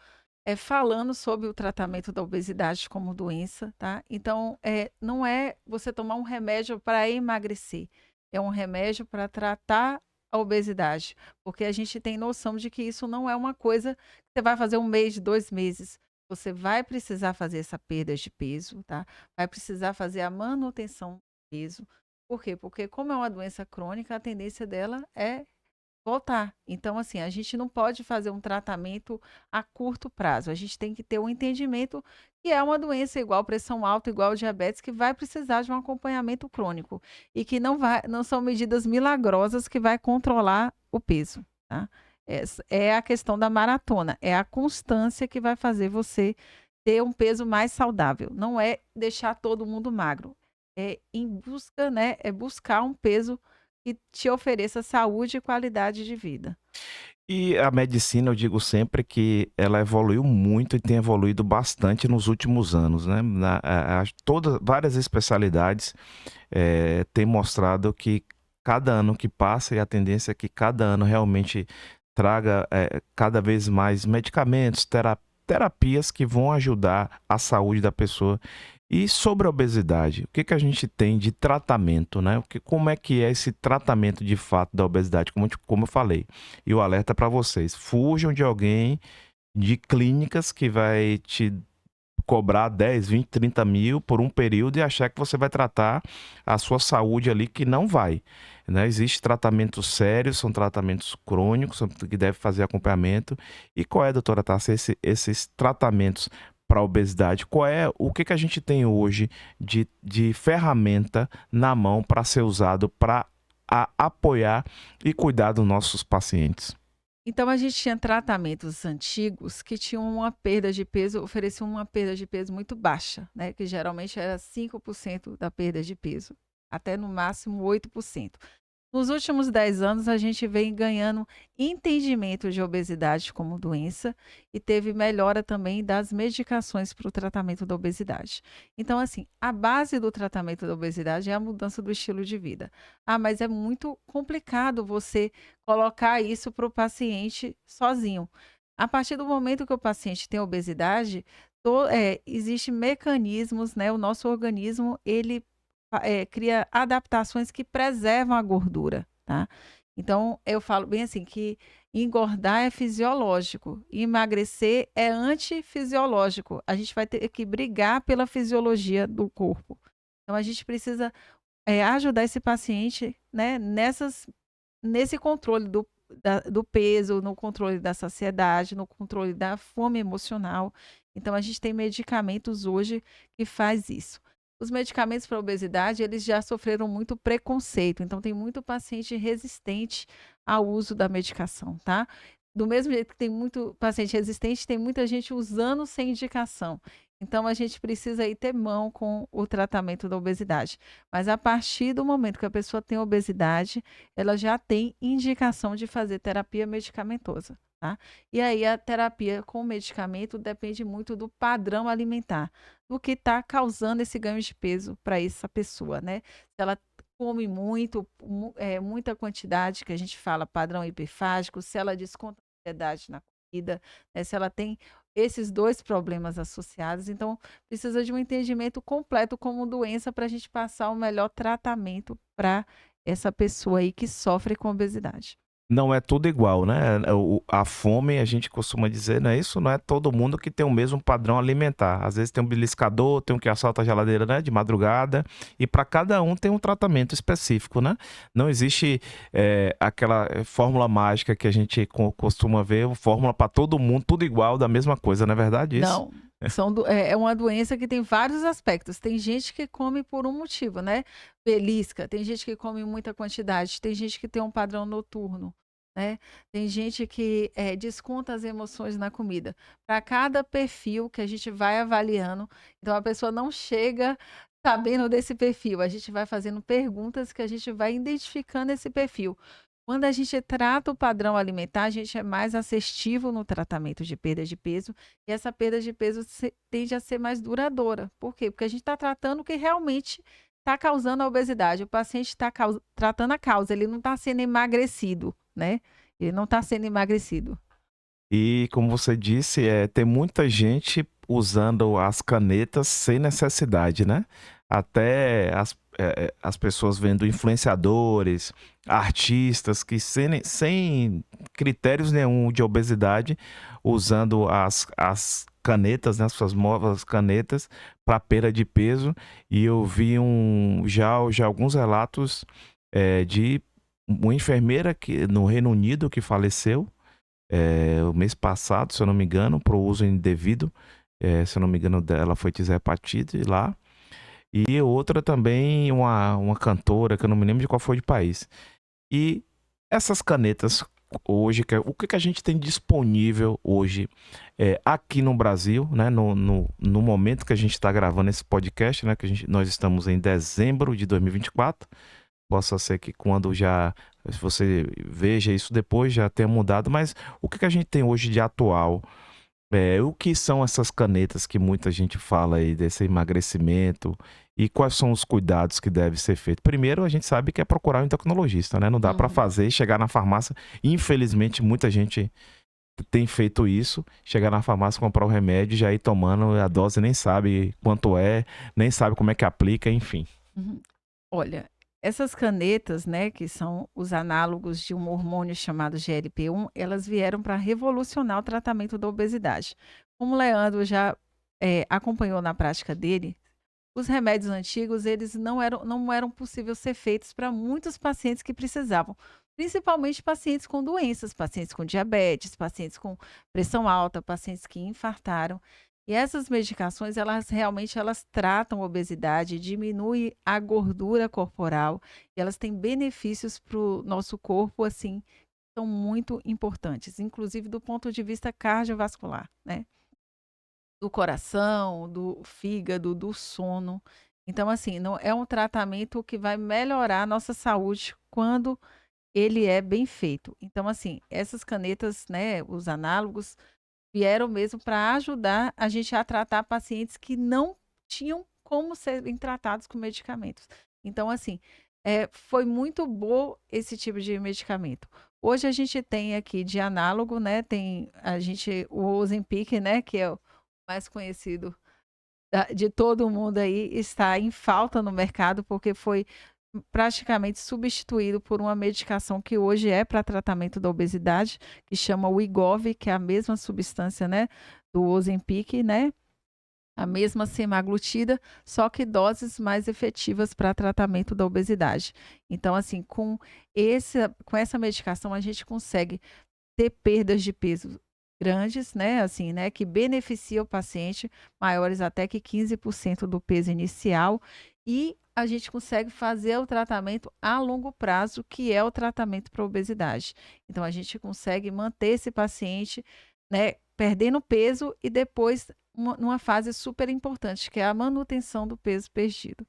falando sobre o tratamento da obesidade como doença, tá? Então, não é você tomar um remédio para emagrecer. é um remédio para tratar a obesidade, porque a gente tem noção de que isso não é uma coisa que você vai fazer 1 mês, 2 meses. Você vai precisar fazer essa perda de peso, tá? Vai precisar fazer a manutenção do peso. Por quê? Porque como é uma doença crônica, a tendência dela é voltar. Então, assim, a gente não pode fazer um tratamento a curto prazo. A gente tem que ter um entendimento que é uma doença igual pressão alta, igual diabetes, que vai precisar de um acompanhamento crônico e que não são medidas milagrosas que vai controlar o peso, tá? Essa é a questão da maratona, é a constância que vai fazer você ter um peso mais saudável. Não é deixar todo mundo magro, é em busca, né? É buscar um peso que te ofereça saúde e qualidade de vida. E a medicina, eu digo sempre que ela evoluiu muito e tem evoluído bastante nos últimos anos, né? Várias especialidades têm mostrado que cada ano que passa, e a tendência é que cada ano realmente traga cada vez mais medicamentos, terapias que vão ajudar a saúde da pessoa. E sobre a obesidade, o que que a gente tem de tratamento, né? Como é que é esse tratamento de fato da obesidade, como eu falei. E o alerta para vocês, fujam de alguém, de clínicas que vai te cobrar 10, 20, 30 mil por um período e achar que você vai tratar a sua saúde ali, que não vai, né? Existem tratamentos sérios, são tratamentos crônicos, que deve fazer acompanhamento. E qual é, doutora Tássia, esses tratamentos para a obesidade? O que que a gente tem hoje de ferramenta na mão para ser usado para apoiar e cuidar dos nossos pacientes? Então a gente tinha tratamentos antigos que tinham uma perda de peso, ofereciam uma perda de peso muito baixa, né, que geralmente era 5% da perda de peso, até no máximo 8%. Nos últimos 10 anos, a gente vem ganhando entendimento de obesidade como doença e teve melhora também das medicações para o tratamento da obesidade. Então, assim, a base do tratamento da obesidade é a mudança do estilo de vida. Ah, mas é muito complicado você colocar isso para o paciente sozinho. A partir do momento que o paciente tem obesidade, existem mecanismos, né? O nosso organismo, ele cria adaptações que preservam a gordura, tá? Então, eu falo bem assim que engordar é fisiológico, emagrecer é antifisiológico. A gente vai ter que brigar pela fisiologia do corpo. Então, a gente precisa ajudar esse paciente, né, nesse controle do peso, no controle da saciedade, no controle da fome emocional. Então, a gente tem medicamentos hoje que faz isso. Os medicamentos para obesidade, eles já sofreram muito preconceito, então tem muito paciente resistente ao uso da medicação, tá? Do mesmo jeito que tem muito paciente resistente, tem muita gente usando sem indicação. Então a gente precisa aí ter mão com o tratamento da obesidade. Mas a partir do momento que a pessoa tem obesidade, ela já tem indicação de fazer terapia medicamentosa, tá? E aí a terapia com medicamento depende muito do padrão alimentar, do que está causando esse ganho de peso para essa pessoa, né? Se ela come muito, muita quantidade, que a gente fala padrão hiperfágico, se ela desconta a ansiedade na comida, né? Se ela tem esses dois problemas associados, então precisa de um entendimento completo como doença para a gente passar o melhor tratamento para essa pessoa aí que sofre com obesidade. Não é tudo igual, né? A fome, a gente costuma dizer, não é isso? Não é todo mundo que tem o mesmo padrão alimentar. Às vezes tem um beliscador, tem um que assalta a geladeira, né, de madrugada, e para cada um tem um tratamento específico, né? Não existe aquela fórmula mágica que a gente costuma ver, fórmula para todo mundo, tudo igual, da mesma coisa, não é verdade isso? Não, é uma doença que tem vários aspectos. Tem gente que come por um motivo, né? Belisca, tem gente que come em muita quantidade, tem gente que tem um padrão noturno, né? Tem gente que desconta as emoções na comida. Para cada perfil que a gente vai avaliando, então a pessoa não chega sabendo desse perfil. A gente vai fazendo perguntas que a gente vai identificando esse perfil. Quando a gente trata o padrão alimentar, a gente é mais assertivo no tratamento de perda de peso, e essa perda de peso tende a ser mais duradoura. Por quê? Porque a gente está tratando o que realmente está causando a obesidade. O paciente está tratando a causa, ele não está sendo emagrecido, né? Ele não está sendo emagrecido. E como você disse, tem muita gente usando as canetas sem necessidade, né? Até as pessoas vendo influenciadores, artistas que sem critérios nenhum de obesidade, usando as canetas, né, as suas novas canetas para perda de peso. E eu vi já alguns relatos de uma enfermeira no Reino Unido que faleceu o mês passado, se eu não me engano, por uso indevido. Se eu não me engano, dela foi hepatite lá. E outra também, uma cantora, que eu não me lembro de qual foi de país. E essas canetas hoje, o que a gente tem disponível hoje aqui no Brasil, né? No momento que a gente está gravando esse podcast, né? Nós estamos em dezembro de 2024. Possa ser que quando se você veja isso depois, já tenha mudado. Mas o que a gente tem hoje de atual? O que são essas canetas que muita gente fala aí desse emagrecimento e quais são os cuidados que devem ser feitos? Primeiro, a gente sabe que é procurar um endocrinologista, né? Não dá para fazer, chegar na farmácia. Infelizmente, muita gente tem feito isso, chegar na farmácia, comprar o remédio, já ir tomando a dose, nem sabe quanto nem sabe como é que aplica, enfim. Olha, essas canetas, né, que são os análogos de um hormônio chamado GLP-1, elas vieram para revolucionar o tratamento da obesidade. Como o Leandro já acompanhou na prática dele, os remédios antigos, eles não eram possíveis ser feitos para muitos pacientes que precisavam, principalmente pacientes com doenças, pacientes com diabetes, pacientes com pressão alta, pacientes que infartaram. E essas medicações, elas tratam a obesidade, diminuem a gordura corporal, e elas têm benefícios para o nosso corpo, assim, são muito importantes, inclusive do ponto de vista cardiovascular, né? Do coração, do fígado, do sono. Então, assim, não é um tratamento que vai melhorar a nossa saúde quando ele é bem feito. Então, assim, essas canetas, né, os análogos, vieram mesmo para ajudar a gente a tratar pacientes que não tinham como serem tratados com medicamentos. Então, assim, foi muito bom esse tipo de medicamento. Hoje a gente tem aqui de análogo, né? Tem o Ozempic, né? Que é o mais conhecido de todo mundo aí, está em falta no mercado porque foi praticamente substituído por uma medicação que hoje é para tratamento da obesidade, que chama o Wegovy, que é a mesma substância, né, do Ozempic, né? A mesma semaglutida, só que doses mais efetivas para tratamento da obesidade. Então, assim, com essa medicação, a gente consegue ter perdas de peso grandes, né, assim, né, que beneficia o paciente, maiores até que 15% do peso inicial, e a gente consegue fazer o tratamento a longo prazo, que é o tratamento para obesidade. Então, a gente consegue manter esse paciente, né, perdendo peso e depois numa fase super importante, que é a manutenção do peso perdido.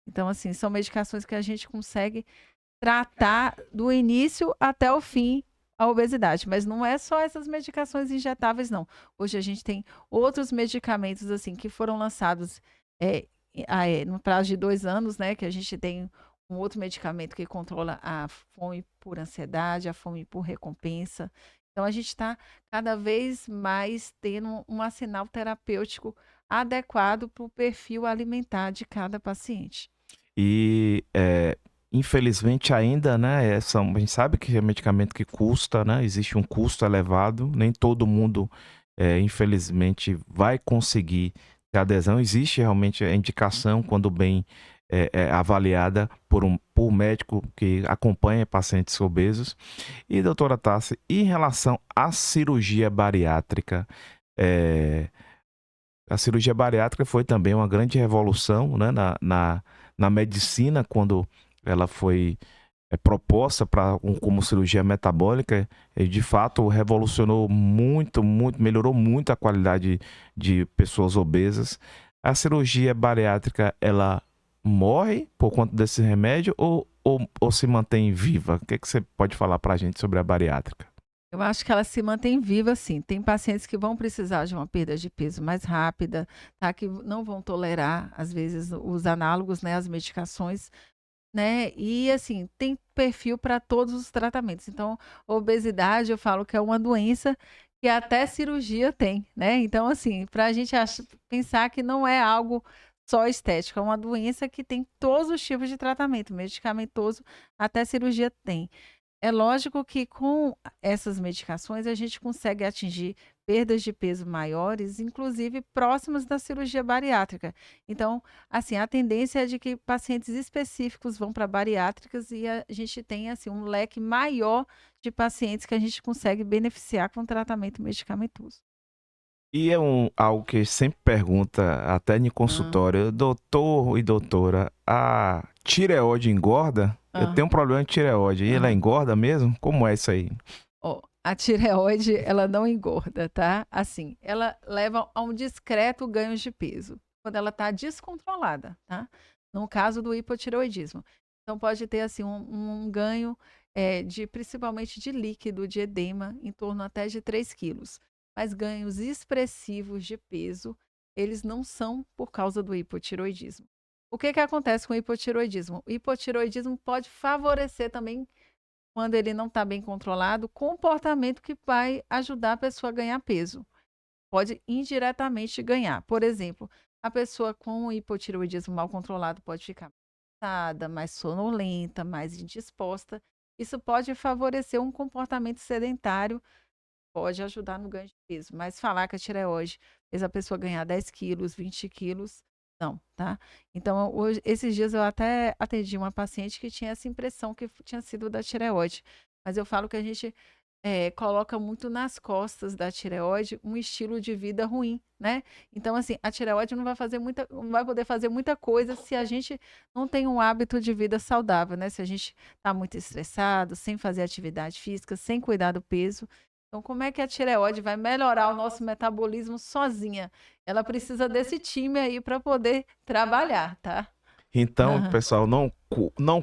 Então, assim, são medicações que a gente consegue tratar do início até o fim a obesidade, mas não é só essas medicações injetáveis, não. Hoje a gente tem outros medicamentos, assim, que foram lançados no prazo de 2 anos, né, que a gente tem um outro medicamento que controla a fome por ansiedade, a fome por recompensa. Então, a gente está cada vez mais tendo um arsenal terapêutico adequado para o perfil alimentar de cada paciente. E infelizmente ainda, né, a gente sabe que é medicamento que custa, né, existe um custo elevado, nem todo mundo, infelizmente, vai conseguir ter adesão. Existe realmente a indicação, quando bem avaliada por médico que acompanha pacientes obesos. E, doutora Tassi, em relação à cirurgia bariátrica, a cirurgia bariátrica foi também uma grande revolução, né, na medicina, quando ela foi proposta como cirurgia metabólica, e de fato revolucionou muito, muito, melhorou muito a qualidade de pessoas obesas. A cirurgia bariátrica, ela morre por conta desse remédio ou se mantém viva? O que você pode falar para a gente sobre a bariátrica? Eu acho que ela se mantém viva, sim. Tem pacientes que vão precisar de uma perda de peso mais rápida, tá? Que não vão tolerar, às vezes, os análogos, né? As medicações, né? E assim, tem perfil para todos os tratamentos. Então, obesidade, eu falo que é uma doença que até cirurgia tem, né? Então, assim, para a gente pensar que não é algo só estético, é uma doença que tem todos os tipos de tratamento, medicamentoso, até cirurgia tem. É lógico que com essas medicações a gente consegue atingir perdas de peso maiores, inclusive próximas da cirurgia bariátrica. Então, assim, a tendência é de que pacientes específicos vão para bariátricas e a gente tem assim um leque maior de pacientes que a gente consegue beneficiar com tratamento medicamentoso. E é algo que sempre pergunta, até em Ah, consultório, doutor e doutora, a tireoide engorda? Eu ah, tenho um problema de tireoide, e ela aham. engorda mesmo? Como é isso aí? Ó, a tireoide, ela não engorda, tá? Assim, ela leva a um discreto ganho de peso, quando ela está descontrolada, tá? No caso do hipotireoidismo. Então, pode ter, assim, um ganho principalmente de líquido, de edema, em torno até de 3 quilos. Mas ganhos expressivos de peso, eles não são por causa do hipotireoidismo. O que que acontece com o hipotireoidismo? O hipotireoidismo pode favorecer também quando ele não está bem controlado, comportamento que vai ajudar a pessoa a ganhar peso. Pode indiretamente ganhar. Por exemplo, a pessoa com hipotireoidismo mal controlado pode ficar mais cansada, mais sonolenta, mais indisposta. Isso pode favorecer um comportamento sedentário, pode ajudar no ganho de peso. Mas falar que a tireoide fez a pessoa ganhar 10 quilos, 20 quilos, não, tá? Então, hoje, esses dias eu até atendi uma paciente que tinha essa impressão que tinha sido da tireoide. Mas eu falo que a gente coloca muito nas costas da tireoide um estilo de vida ruim, né? Então, assim, a tireoide não vai poder fazer muita coisa se a gente não tem um hábito de vida saudável, né? Se a gente está muito estressado, sem fazer atividade física, sem cuidar do peso. Então, como é que a tireoide vai melhorar o nosso metabolismo sozinha? Ela precisa desse time aí para poder trabalhar, tá? Então, Aham, pessoal, não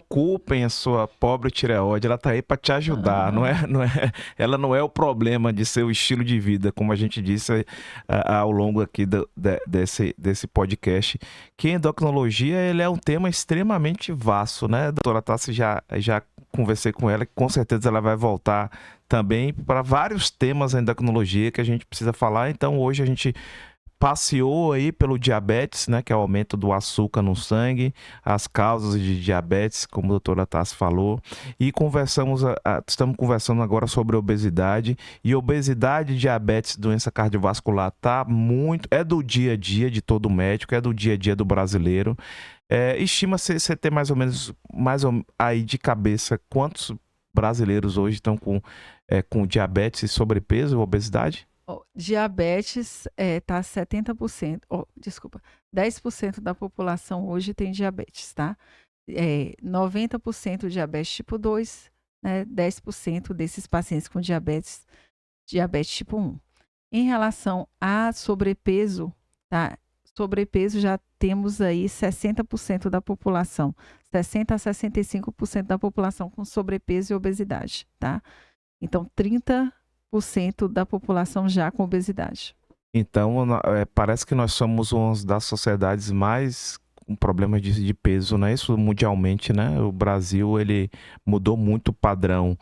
culpem a sua pobre tireoide, ela tá aí para te ajudar, não aham, é, não é, ela não é o problema de seu estilo de vida, como a gente disse ao longo aqui desse podcast, que a endocrinologia ele é um tema extremamente vasto, né? A doutora Tassi já conversei com ela, que com certeza ela vai voltar também para vários temas da endocrinologia que a gente precisa falar, então hoje a gente passeou aí pelo diabetes, né, que é o aumento do açúcar no sangue, as causas de diabetes, como a doutora Tassi falou, e estamos conversando agora sobre obesidade, e obesidade, diabetes, doença cardiovascular, é do dia a dia de todo médico, é do dia a dia do brasileiro. Estima-se você ter aí de cabeça quantos brasileiros hoje estão com diabetes e sobrepeso, obesidade? Ó, diabetes tá 70%, desculpa, 10% da população hoje tem diabetes, tá? 90% diabetes tipo 2, né? 10% desses pacientes com diabetes tipo 1. Em relação a sobrepeso, tá? Sobrepeso já temos aí 60% da população, 60 a 65% da população com sobrepeso e obesidade, tá? Então, 30% da população já com obesidade. Então, parece que nós somos uma das sociedades mais com problemas de peso, né? Isso mundialmente, né? O Brasil, ele mudou muito o padrão.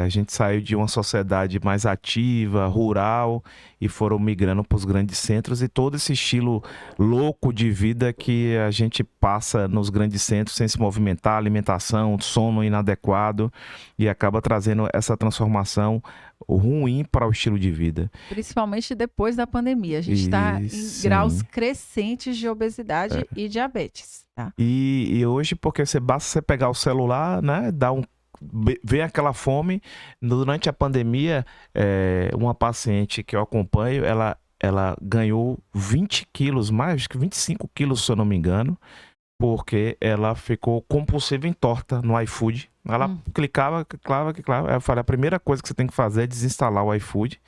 A gente saiu de uma sociedade mais ativa, rural, e foram migrando para os grandes centros, e todo esse estilo louco de vida que a gente passa nos grandes centros sem se movimentar, alimentação, sono inadequado, e acaba trazendo essa transformação ruim para o estilo de vida. Principalmente depois da pandemia. A gente está E em graus sim. crescentes de obesidade e diabetes, tá? E hoje, porque basta você pegar o celular, né? Vem aquela fome. Durante a pandemia, uma paciente que eu acompanho, ela ganhou 20 quilos, mais que 25 quilos, se eu não me engano, porque ela ficou compulsiva em torta no iFood. Ela Hum. clicava, clicava, clicava. Aí eu falei, a primeira coisa que você tem que fazer é desinstalar o iFood,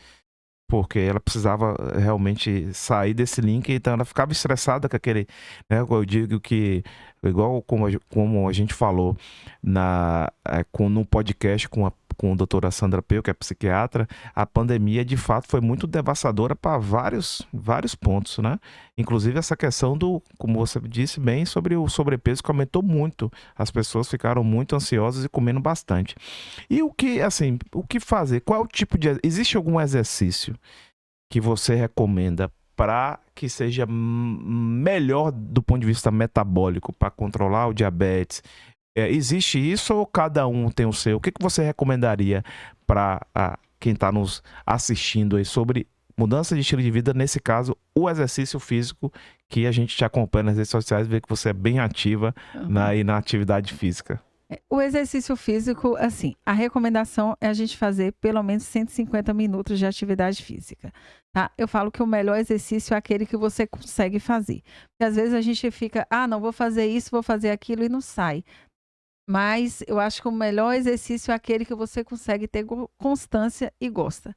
porque ela precisava realmente sair desse link, então ela ficava estressada com aquele, né, eu digo que, igual como a gente falou no podcast com a doutora Sandra Peu, que é psiquiatra, a pandemia de fato foi muito devastadora para vários pontos, né? Inclusive essa questão como você disse bem, sobre o sobrepeso que aumentou muito, as pessoas ficaram muito ansiosas e comendo bastante. E o que fazer? Qual é o tipo existe algum exercício que você recomenda para que seja melhor do ponto de vista metabólico, para controlar o diabetes? Existe isso ou cada um tem o seu? O que você recomendaria para quem está nos assistindo aí sobre mudança de estilo de vida, nesse caso, o exercício físico, que a gente te acompanha nas redes sociais, vê que você é bem ativa na atividade física? O exercício físico, assim, a recomendação é a gente fazer pelo menos 150 minutos de atividade física, tá? Eu falo que o melhor exercício é aquele que você consegue fazer. Porque às vezes a gente fica, não vou fazer isso, vou fazer aquilo e não sai. Mas eu acho que o melhor exercício é aquele que você consegue ter constância e gosta.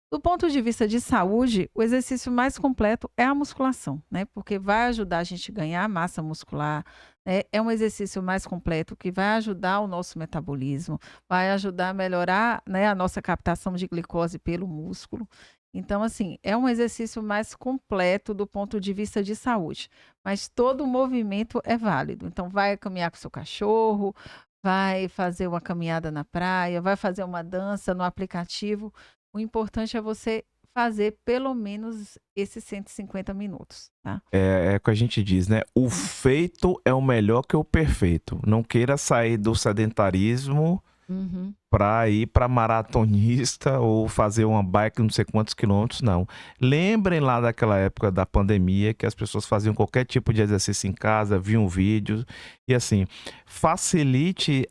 Do ponto de vista de saúde, o exercício mais completo é a musculação, né? Porque vai ajudar a gente a ganhar massa muscular, né? É um exercício mais completo que vai ajudar o nosso metabolismo, vai ajudar a melhorar, né, a nossa captação de glicose pelo músculo. Então, assim, é um exercício mais completo do ponto de vista de saúde. Mas todo movimento é válido. Então, vai caminhar com seu cachorro, vai fazer uma caminhada na praia, vai fazer uma dança no aplicativo. O importante é você fazer pelo menos esses 150 minutos, tá? É o que a gente diz, né? O feito é o melhor que o perfeito. Não queira sair do sedentarismo para ir para maratonista ou fazer uma bike não sei quantos quilômetros, não. Lembrem lá daquela época da pandemia que as pessoas faziam qualquer tipo de exercício em casa, viam vídeos e assim, facilite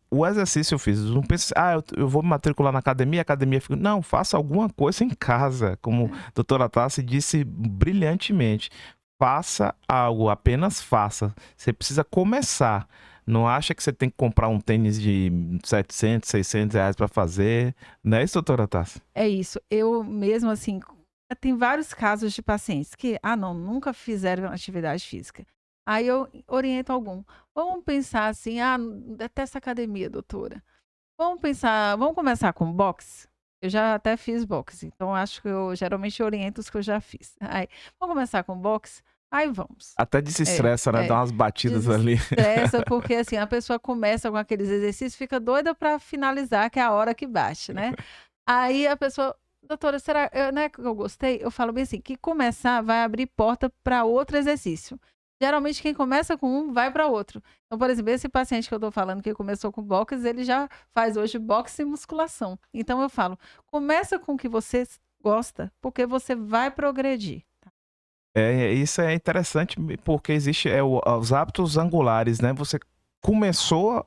o exercício físico. Não pense, eu vou me matricular na academia, a academia fica. Não, faça alguma coisa em casa, como a doutora Tassi disse brilhantemente. Faça algo, apenas faça. Você precisa começar. Não acha que você tem que comprar um tênis de 700, 600 reais para fazer. Não é isso, doutora Tassi? É isso. Eu mesmo, assim, tem vários casos de pacientes que, não, nunca fizeram atividade física. Aí eu oriento algum. Vamos pensar assim, detesto academia, doutora. Vamos começar com boxe? Eu já até fiz boxe, então acho que eu geralmente oriento os que eu já fiz. Aí, vamos começar com boxe? Aí vamos. Até desestressa, né? Dá umas batidas ali. Desestressa, porque assim, a pessoa começa com aqueles exercícios, fica doida para finalizar, que é a hora que bate, né? Aí a pessoa, doutora, será né, que eu gostei? Eu falo bem assim, que começar vai abrir porta para outro exercício. Geralmente quem começa com um vai para outro. Então, por exemplo, esse paciente que eu estou falando que começou com boxe, ele já faz hoje boxe e musculação. Então eu falo, começa com o que você gosta, porque você vai progredir. Isso é interessante porque existe os hábitos angulares, né? Você começou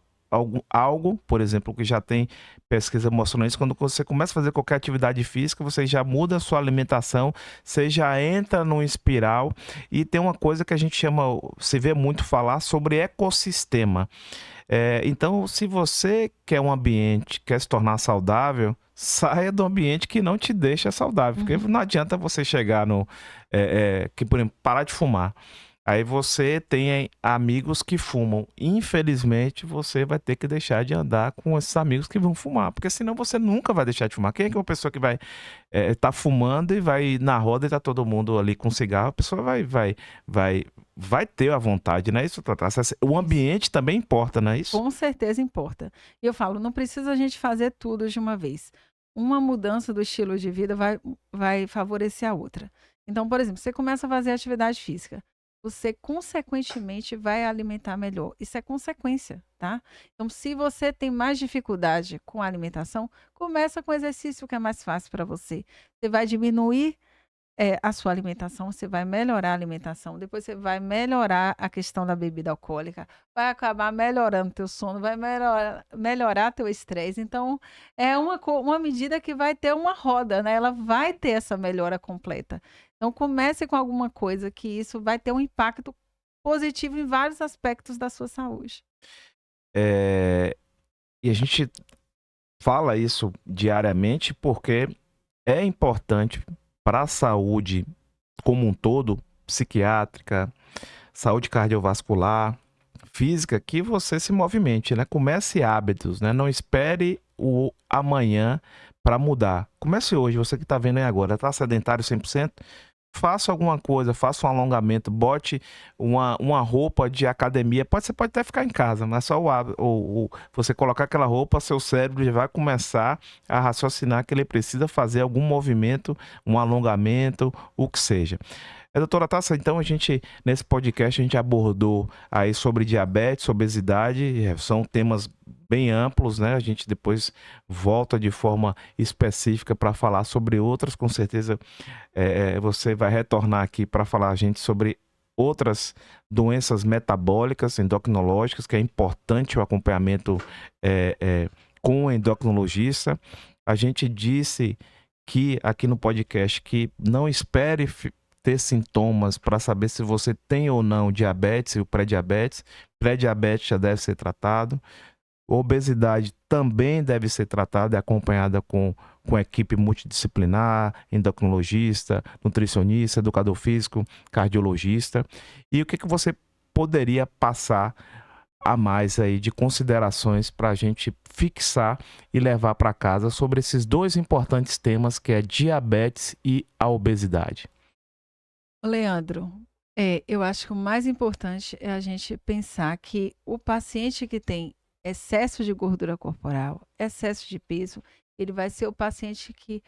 algo, por exemplo, que já tem pesquisa mostrando isso, quando você começa a fazer qualquer atividade física, você já muda a sua alimentação, você já entra num espiral e tem uma coisa que a gente chama, se vê muito falar sobre ecossistema. Então, se você quer um ambiente, quer se tornar saudável, saia do ambiente que não te deixa saudável. Porque não adianta você chegar por exemplo, parar de fumar. Aí você tem amigos que fumam. Infelizmente, você vai ter que deixar de andar com esses amigos que vão fumar. Porque senão você nunca vai deixar de fumar. Quem é que é uma pessoa que vai tá fumando e vai na roda e tá todo mundo ali com cigarro? A pessoa vai ter a vontade, não é isso, Tata? O ambiente também importa, não é isso? Com certeza importa. E eu falo, não precisa a gente fazer tudo de uma vez. Uma mudança do estilo de vida vai favorecer a outra. Então, por exemplo, você começa a fazer atividade física, você consequentemente vai alimentar melhor. Isso é consequência, tá? Então, se você tem mais dificuldade com a alimentação, começa com exercício que é mais fácil para você. Você vai diminuir a sua alimentação, você vai melhorar a alimentação, depois você vai melhorar a questão da bebida alcoólica, vai acabar melhorando teu sono, vai melhorar teu estresse. Então, é uma medida que vai ter uma roda, né? Ela vai ter essa melhora completa. Então, comece com alguma coisa que isso vai ter um impacto positivo em vários aspectos da sua saúde. E a gente fala isso diariamente porque é importante para a saúde como um todo, psiquiátrica, saúde cardiovascular, física, que você se movimente, né? Comece hábitos, né? Não espere o amanhã para mudar. Comece hoje, você que está vendo aí agora, está sedentário 100%? faça alguma coisa, faça um alongamento, bote uma roupa de academia. Você pode até ficar em casa, mas só você colocar aquela roupa, seu cérebro já vai começar a raciocinar que ele precisa fazer algum movimento, um alongamento, o que seja. Doutora Tassa, então nesse podcast, a gente abordou aí sobre diabetes, obesidade, são temas bem amplos, né? A gente depois volta de forma específica para falar sobre outras, com certeza você vai retornar aqui para falar a gente sobre outras doenças metabólicas, endocrinológicas, que é importante o acompanhamento com o endocrinologista. A gente disse que aqui no podcast que não espere ter sintomas para saber se você tem ou não diabetes e o pré-diabetes. Pré-diabetes já deve ser tratado. Obesidade também deve ser tratada e acompanhada com equipe multidisciplinar, endocrinologista, nutricionista, educador físico, cardiologista. E o que você poderia passar a mais aí de considerações para a gente fixar e levar para casa sobre esses dois importantes temas que é diabetes e a obesidade? Leandro, eu acho que o mais importante é a gente pensar que o paciente que tem excesso de gordura corporal, excesso de peso, ele vai ser o paciente que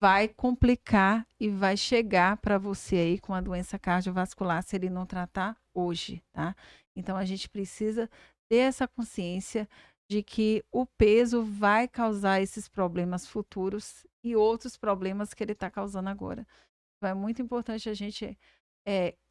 vai complicar e vai chegar para você aí com a doença cardiovascular se ele não tratar hoje, tá? Então a gente precisa ter essa consciência de que o peso vai causar esses problemas futuros e outros problemas que ele está causando agora. Então é muito importante a gente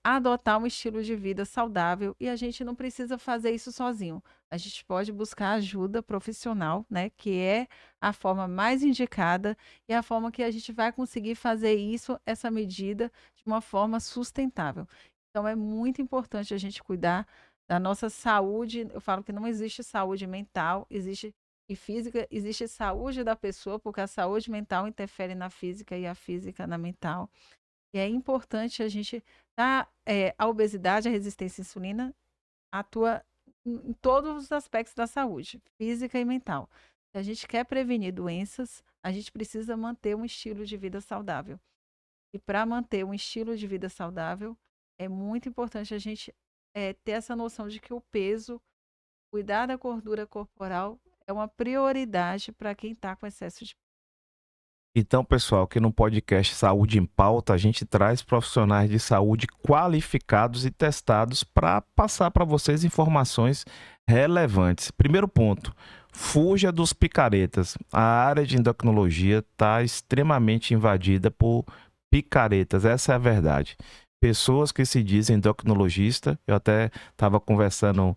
adotar um estilo de vida saudável e a gente não precisa fazer isso sozinho. A gente pode buscar ajuda profissional, né, que é a forma mais indicada e a forma que a gente vai conseguir fazer isso, essa medida, de uma forma sustentável. Então é muito importante a gente cuidar da nossa saúde. Eu falo que não existe saúde mental, existe e física, existe saúde da pessoa, porque a saúde mental interfere na física e a física na mental. E é importante a gente a obesidade, a resistência à insulina atua em todos os aspectos da saúde, física e mental. Se a gente quer prevenir doenças, a gente precisa manter um estilo de vida saudável. E para manter um estilo de vida saudável, é muito importante a gente ter essa noção de que o peso, cuidar da gordura corporal é uma prioridade para quem está com excesso de. Então, pessoal, aqui no podcast Saúde em Pauta, a gente traz profissionais de saúde qualificados e testados para passar para vocês informações relevantes. Primeiro ponto, fuja dos picaretas. A área de endocrinologia está extremamente invadida por picaretas, essa é a verdade. Pessoas que se dizem endocrinologista, eu até estava conversando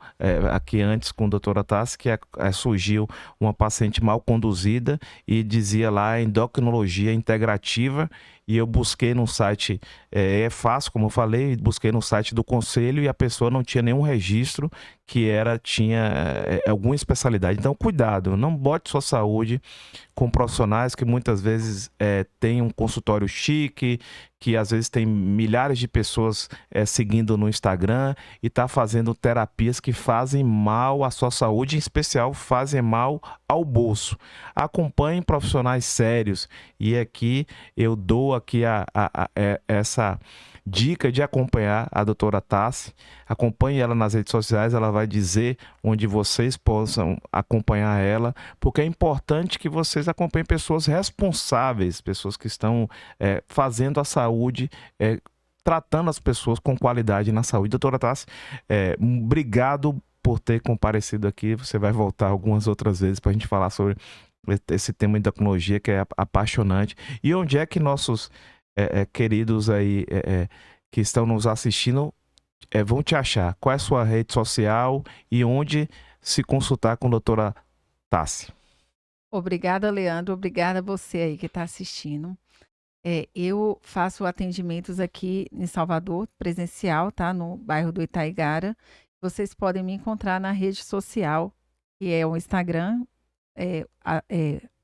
aqui antes com a doutora Tassi, que surgiu uma paciente mal conduzida e dizia lá endocrinologia integrativa, e eu busquei no site, é fácil, como eu falei, busquei no site do conselho e a pessoa não tinha nenhum registro que tinha alguma especialidade. Então, cuidado, não bote sua saúde com profissionais que muitas vezes têm um consultório chique, que às vezes tem milhares de pessoas seguindo no Instagram e está fazendo terapias que fazem mal à sua saúde, em especial fazem mal ao bolso. Acompanhe profissionais sérios e aqui eu dou aqui essa dica de acompanhar a doutora Tassi. Acompanhe ela nas redes sociais, ela vai dizer onde vocês possam acompanhar ela, porque é importante que vocês acompanhem pessoas responsáveis, pessoas que estão fazendo a saúde, tratando as pessoas com qualidade na saúde. Doutora Tassi, obrigado por ter comparecido aqui. Você vai voltar algumas outras vezes para a gente falar sobre esse tema de endocrinologia que é apaixonante. E onde é que nossos queridos aí que estão nos assistindo vão te achar? Qual é a sua rede social e onde se consultar com a doutora Tassi? Obrigada, Leandro. Obrigada a você aí que está assistindo. Eu faço atendimentos aqui em Salvador, presencial, tá? No bairro do Itaigara. Vocês podem me encontrar na rede social, que é o Instagram,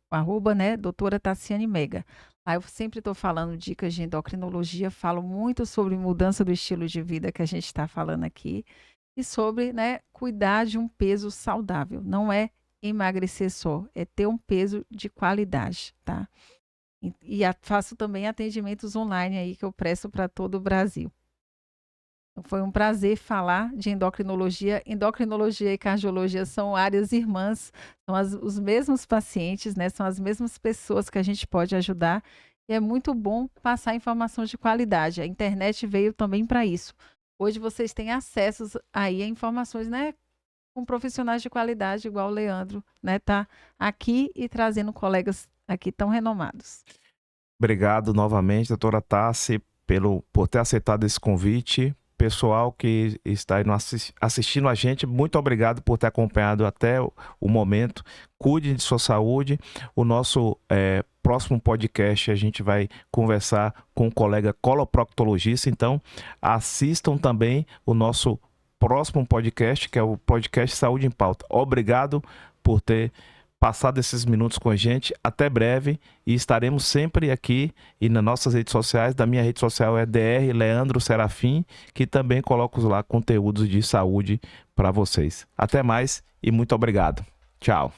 arroba, né, doutora Tassiane Mega. Lá eu sempre estou falando dicas de endocrinologia, falo muito sobre mudança do estilo de vida que a gente está falando aqui e sobre, né, cuidar de um peso saudável. Não é emagrecer só, é ter um peso de qualidade, tá? Faço também atendimentos online aí que eu presto para todo o Brasil. Então, foi um prazer falar de endocrinologia. Endocrinologia e cardiologia são áreas irmãs, são os mesmos pacientes, né? São as mesmas pessoas que a gente pode ajudar. E é muito bom passar informação de qualidade. A internet veio também para isso. Hoje vocês têm acesso aí a informações, né? Com profissionais de qualidade, igual o Leandro, né? Tá aqui e trazendo colegas aqui tão renomados. Obrigado novamente, doutora Tassi, por ter aceitado esse convite. Pessoal que está aí assistindo a gente, muito obrigado por ter acompanhado até o momento. Cuide de sua saúde. O nosso próximo podcast a gente vai conversar com um colega coloproctologista, então assistam também o nosso próximo podcast, que é o podcast Saúde em Pauta. Obrigado por ter passado esses minutos com a gente. Até breve e estaremos sempre aqui e nas nossas redes sociais. Da minha rede social é Dr. Leandro Serafim, que também coloco lá conteúdos de saúde para vocês. Até mais e muito obrigado. Tchau.